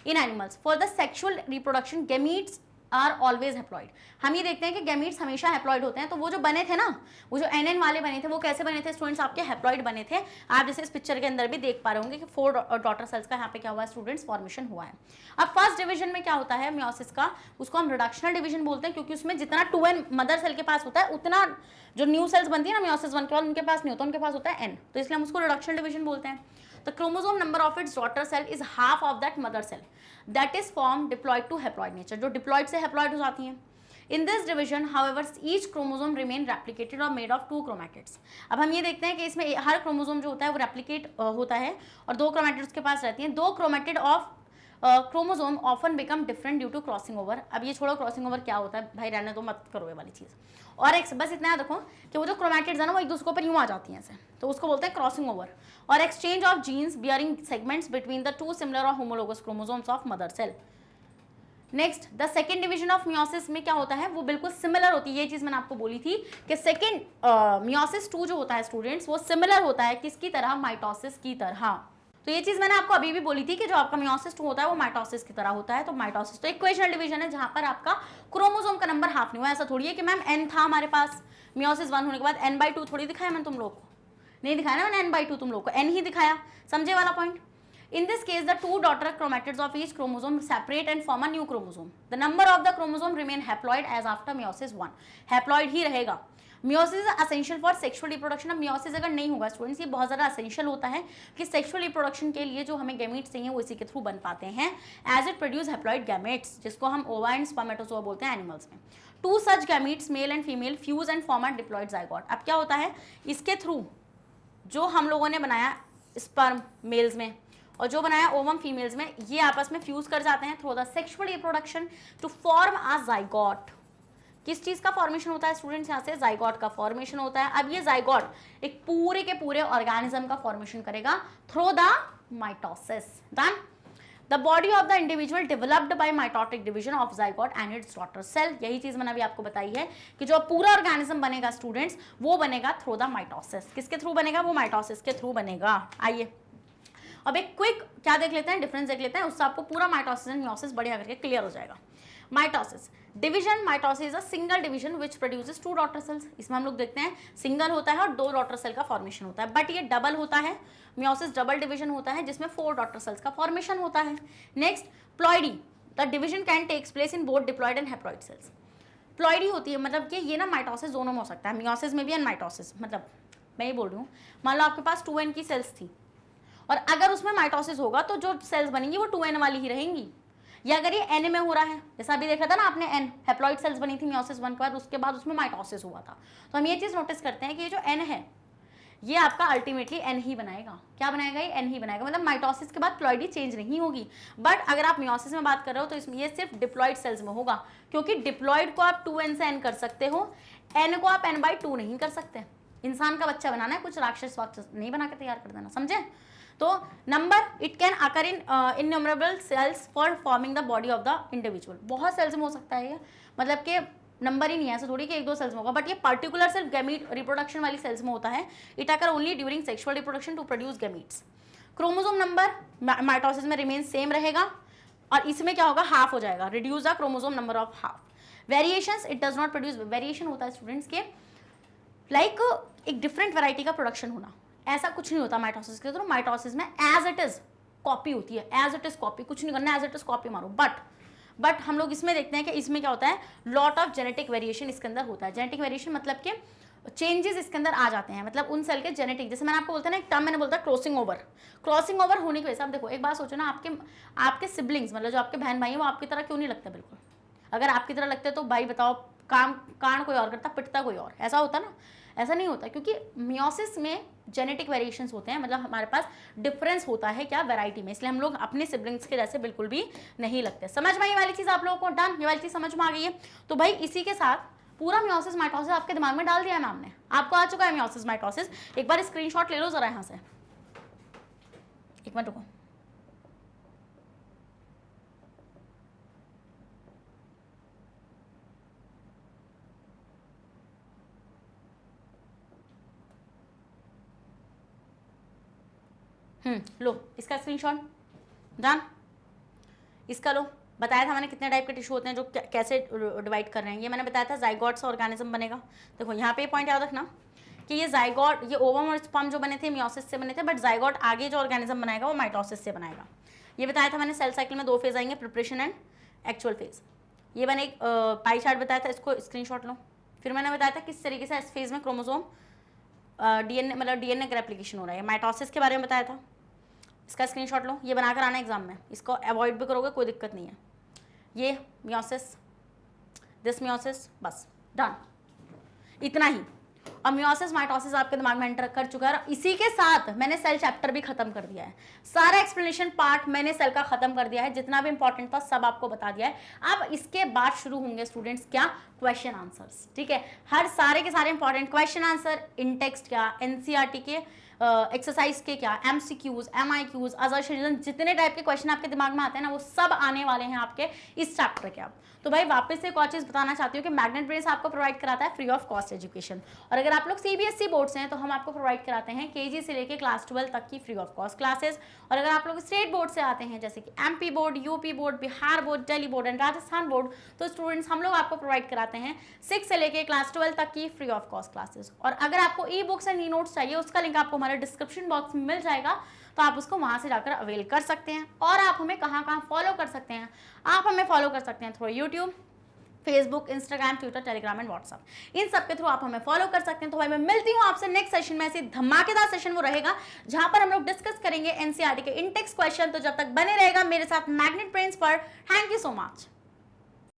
In animals for the sexual reproduction gametes are always haploid. हम ये देखते हैं कि गैमीट्स हमेशा हैप्लॉइड होते हैं। तो वो जो बने थे ना, वो जो एन वाले बने थे, वो कैसे बने थे स्टूडेंट्स, आपके हैप्लॉइड बने थे। आप जैसे इस पिक्चर के अंदर भी देख पा रहे होंगे कि 4 डॉटर सेल्स का यहाँ पे क्या हुआ है स्टूडेंट्स, फॉर्मेशन हुआ है। अब फर्स्ट डिवीजन में क्या होता है मियोसिस का, उसको हम रिडक्शनल डिवीजन बोलते हैं, क्योंकि उसमें जितना 2n मदर सेल के पास होता है, उतना जो न्यू सेल्स बनती है ना मियोसिस 1 के बाद, उनके पास नहीं होता, उनके पास होता है n, तो इसलिए हम उसको रिडक्शनल डिवीजन बोलते हैं। The chromosome number of its daughter cell is half of that mother cell that is formed diploid to haploid nature, जो diploid से haploid हो जाती हैं। In this division, however, each chromosome remain replicated or made of 2 chromatids। अब हम ये देखते हैं कि इसमें हर क्रोमोसोम जो होता है वो रेप्लिकेट होता है, और 2 क्रोमैटिड्स के पास रहती हैं। 2 chromatid of chromosome often become different due to crossing over. अब ये छोड़ो क्रॉसिंग ओवर क्या होता है भाई, रहने दो, मत करो ये वाली चीज़। और एक बस इतना याद रखो कि वो जो क्रोमैटिड्स है ना, वो एक दूसरे पर यूँ आ जाती हैं ऐसे, तो उसको बोलते हैं क्रॉसिंग ओवर। और exchange of genes bearing segments between the 2 similar और homologous chromosomes of mother cell. Next the second division of meiosis में क्या होता है, वो बिल्कुल सिमिलर होती है। ये चीज़ मैंने आपको बोली थी कि सेकेंड मियोसिस 2 जो होता है स्टूडेंट्स, वो सिमिलर होता है किसकी तरह, माइटोसिस की तरह। तो ये चीज़ मैंने आपको अभी भी बोली थी कि जो आपका मियोसिस 2 होता है वो माइटोसिस की तरह होता है। तो माइटोसिस तो इक्वेशनल डिवीजन है, जहाँ पर आपका क्रोमोसोम का नंबर हाफ नहीं हुआ। ऐसा थोड़ी है कि मैम n था हमारे पास, मियोसिस 1 होने के बाद n/2 थोड़ी दिखाया मैंने तुम लोग को, नहीं दिखाया ना मैंने n/2, तुम लोग को n ही दिखाया। समझे वाला point. In this case, the 2 daughter chromatids of each chromosome separate and form a new chromosome. The number of the chromosome remain haploid as after meiosis 1. Haploid ही रहेगा। Meiosis is essential for sexual reproduction। अब meiosis अगर नहीं होगा students, ये बहुत ज़्यादा essential होता है कि sexual reproduction के लिए जो हमें gametes चाहिए वो इसी के थ्रू बन पाते हैं। As it produce haploid gametes, जिसको हम ova and spermatozoa बोलते हैं animals में। 2 such gametes, male and female, fuse and form a diploid zygote। अब क्या होता है, इसके थ्रू जो हम लोगों ने बनाया sperm males में और जो बनाया ओवम फीमेल्स में, ये आपस में फ्यूज कर जाते हैं through the sexual reproduction to form a zygote. किस चीज़ का फॉर्मेशन होता है स्टूडेंट्स, यहाँ से जाइगोट का फॉर्मेशन होता है। अब ये जाइगोट एक पूरे के पूरे ऑर्गेनिज्म का फॉर्मेशन करेगा through the mitosis. Done. The body of the individual developed by mitotic division of zygote and its daughter cell. यही चीज़ मैंने अभी आपको बताई है कि जो पूरा ऑर्गेनिज्म बनेगा स्टूडेंट्स, वो बनेगा थ्रू द माइटोसिस। किसके थ्रू बनेगा, वो माइटोसिस के थ्रू बनेगा। आइए अब एक क्विक क्या देख लेते हैं, डिफरेंस देख लेते हैं, उससे आपको पूरा माइटोसिस एंड मियोसिस बढ़िया करके क्लियर हो जाएगा। Mitosis division, mitosis is a single division which produces 2 daughter cells. इसमें हम लोग देखते हैं सिंगल होता है और 2 डॉटर सेल का फॉर्मेशन होता है, बट ये डबल होता है। मियोसिस डबल डिवीजन होता है जिसमें 4 डॉटर सेल्स का फॉर्मेशन होता है। Next ploidy, the division can takes place in both diploid and haploid cells. Ploidy होती है मतलब कि ये ना माइटोसिस दोनों में हो सकता है, मियोसिस में भी एंड माइटोसिस। मतलब मैं ये बोल रही हूँ, मान लो आपके पास 2n की सेल्स थी और अगर उसमें माइटोसिस होगा तो जो सेल्स बनेंगी वो 2n वाली ही रहेंगी। या अगर ये n में हो रहा है, जैसा अभी देखा था ना आपने, n हैप्लॉइड सेल्स बनी थी मियोसिस 1 के बाद, उसके बाद उसमें माइटोसिस हुआ था। तो हम ये चीज़ नोटिस करते हैं कि ये जो n है ये आपका अल्टीमेटली n ही बनाएगा। क्या बनाएगा? ये n ही बनाएगा, मतलब माइटोसिस के बाद प्लॉइडी चेंज नहीं होगी। बट अगर आप मियोसिस में बात कर रहे हो तो इसमें ये सिर्फ डिप्लॉइड सेल्स में होगा, क्योंकि डिप्लॉइड को आप 2n से n कर सकते हो, n को आप n/2 नहीं कर सकते। इंसान का बच्चा बनाना है, कुछ राक्षस वाक्षस नहीं बना के तैयार कर देना, समझे? तो number it can occur in innumerable cells for forming the body of the individual. बहुत सेल्स में हो सकता है ये, मतलब कि नंबर ही नहीं है ऐसा थोड़ी कि 1-2 सेल्स में होगा, बट ये पर्टिकुलर सिर्फ गैमीट रिप्रोडक्शन वाली सेल्स में होता है। It occur only during sexual reproduction to produce gametes. Chromosome number mitosis में रिमेन सेम रहेगा और इसमें क्या होगा? हाफ हो जाएगा, reduce the chromosome number of half. Variations, it does not produce. Variation होता है स्टूडेंट्स के लाइक एक डिफरेंट वैरायटी का प्रोडक्शन होना, ऐसा कुछ नहीं होता माइटोसिस के। तो माइटोसिस में एज इट इज कॉपी होती है, एज इट इज कॉपी, कुछ नहीं करना, एज इट इज कॉपी मारो। बट हम लोग इसमें देखते हैं कि इसमें क्या होता है? लॉट ऑफ जेनेटिक वेरिएशन इसके अंदर होता है। जेनेटिक वेरिएशन मतलब कि चेंजेस इसके अंदर आ जाते हैं, मतलब उन सेल के जेनेटिक, जैसे मैंने आपको बोलता है ना, एक टर्म मैंने बोलता है क्रॉसिंग ओवर। क्रॉसिंग ओवर होने की वजह से आप देखो, एक बात सोचो ना, आपके सिबलिंग्स मतलब जो आपके बहन भाई हैं वो आपकी तरह क्यों नहीं लगते? बिल्कुल, अगर आपकी तरह लगते तो भाई बताओ, कांड कोई और करता, पिटता कोई और, ऐसा होता ना? ऐसा नहीं होता, क्योंकि मियोसिस में जेनेटिक वेरिएशंस होते हैं, मतलब हमारे पास डिफरेंस होता है क्या? वैरायटी में, इसलिए हम लोग अपने सिबलिंग्स के जैसे बिल्कुल भी नहीं लगते। समझ में ये वाली चीज़ आप लोगों को? डन, ये वाली चीज़ समझ में आ गई है? तो भाई इसी के साथ पूरा मियोसिस माइटोसिस आपके दिमाग में डाल दिया है मैम ने, आपको आ चुका है मियोसिस माइटोसिस। एक बार स्क्रीनशॉट ले लो जरा यहाँ से, एक मिनट रुको। लो इसका स्क्रीनशॉट, डन। इसका लो, बताया था मैंने कितने टाइप के टिश्यू होते हैं जो कैसे डिवाइड कर रहे हैं। ये मैंने बताया था जाइगोट से ऑर्गेनिज्म बनेगा। देखो यहाँ पे पॉइंट याद रखना कि ये जाइगोट, ये ओवम और स्पर्म जो बने थे मियोसिस से बने थे, बट जाइगोट आगे जो ऑर्गेनिज्म बनाएगा वो माइटोसिस से बनाएगा। ये बताया था मैंने, सेल साइकिल में 2 फेज आएंगे, प्रिपरेशन एंड एक्चुअल फेज। ये मैंने एक पाई चार्ट बताया था, इसको स्क्रीनशॉट लो। फिर मैंने बताया था किस तरीके से इस फेज में क्रोमोसोम डीएनए मतलब डीएनए का रेप्लिकेशन हो रहा है। माइटोसिस के बारे में बताया था, इसका स्क्रीनशॉट लो, ये बनाकर आना एग्जाम में, इसको अवॉइड भी करोगे कोई दिक्कत नहीं है। ये मियोसिस, दिस मियोसिस, बस डन, इतना ही। और मियोसिस माइटोसिस आपके दिमाग में एंटर कर चुका है। इसी के साथ मैंने सेल चैप्टर भी खत्म कर दिया है, सारा एक्सप्लेनेशन पार्ट मैंने सेल का खत्म कर दिया है, जितना भी इंपॉर्टेंट था सब आपको बता दिया है। अब इसके बाद शुरू होंगे स्टूडेंट्स क्या? क्वेश्चन आंसर्स, ठीक है? हर सारे के सारे इंपॉर्टेंट क्वेश्चन आंसर, इन टेक्स्ट क्या, एनसीईआरटी के एक्सरसाइज के क्या, एमसीक्यूज, एमआईक्यूज, असर्शन, जितने टाइप के क्वेश्चन आपके दिमाग में आते हैं ना, वो सब आने वाले हैं आपके इस चैप्टर के। अब तो भाई वापस से एक और चीज़ बताना चाहती हूँ कि मैग्नेट ब्रेन्स आपको प्रोवाइड कराता है फ्री ऑफ कॉस्ट एजुकेशन। और अगर आप लोग सीबीएसई बोर्ड से हैं तो हम आपको प्रोवाइड कराते हैं केजी से लेकर क्लास 12 तक की फ्री ऑफ कॉस्ट क्लासेस। और अगर आप लोग स्टेट बोर्ड से आते हैं जैसे कि MP board, UP board, Bihar board, Delhi board and Rajasthan board, तो स्टूडेंट्स हम लोग आपको प्रोवाइड कराते हैं 6 से लेकर क्लास 12 तक की फ्री ऑफ कॉस्ट क्लासेस। और अगर आपको e books and e notes चाहिए, उसका लिंक आपको हमारे डिस्क्रिप्शन बॉक्स में मिल जाएगा, तो आप उसको वहां से जाकर अवेल कर सकते हैं। और आप हमें कहाँ कहाँ फॉलो कर सकते हैं? आप हमें फॉलो कर सकते हैं through YouTube, Facebook, Instagram, Twitter, Telegram and WhatsApp, इन सब के थ्रू आप हमें फॉलो कर सकते हैं। तो भाई मैं मिलती हूँ आपसे नेक्स्ट सेशन में, ऐसे धमाकेदार सेशन वो रहेगा जहां पर हम लोग डिस्कस करेंगे एनसीईआरटी के इंटेक्स क्वेश्चन। तो जब तक बने रहेगा मेरे साथ मैग्नेट ब्रेन्स पर। Thank you so much.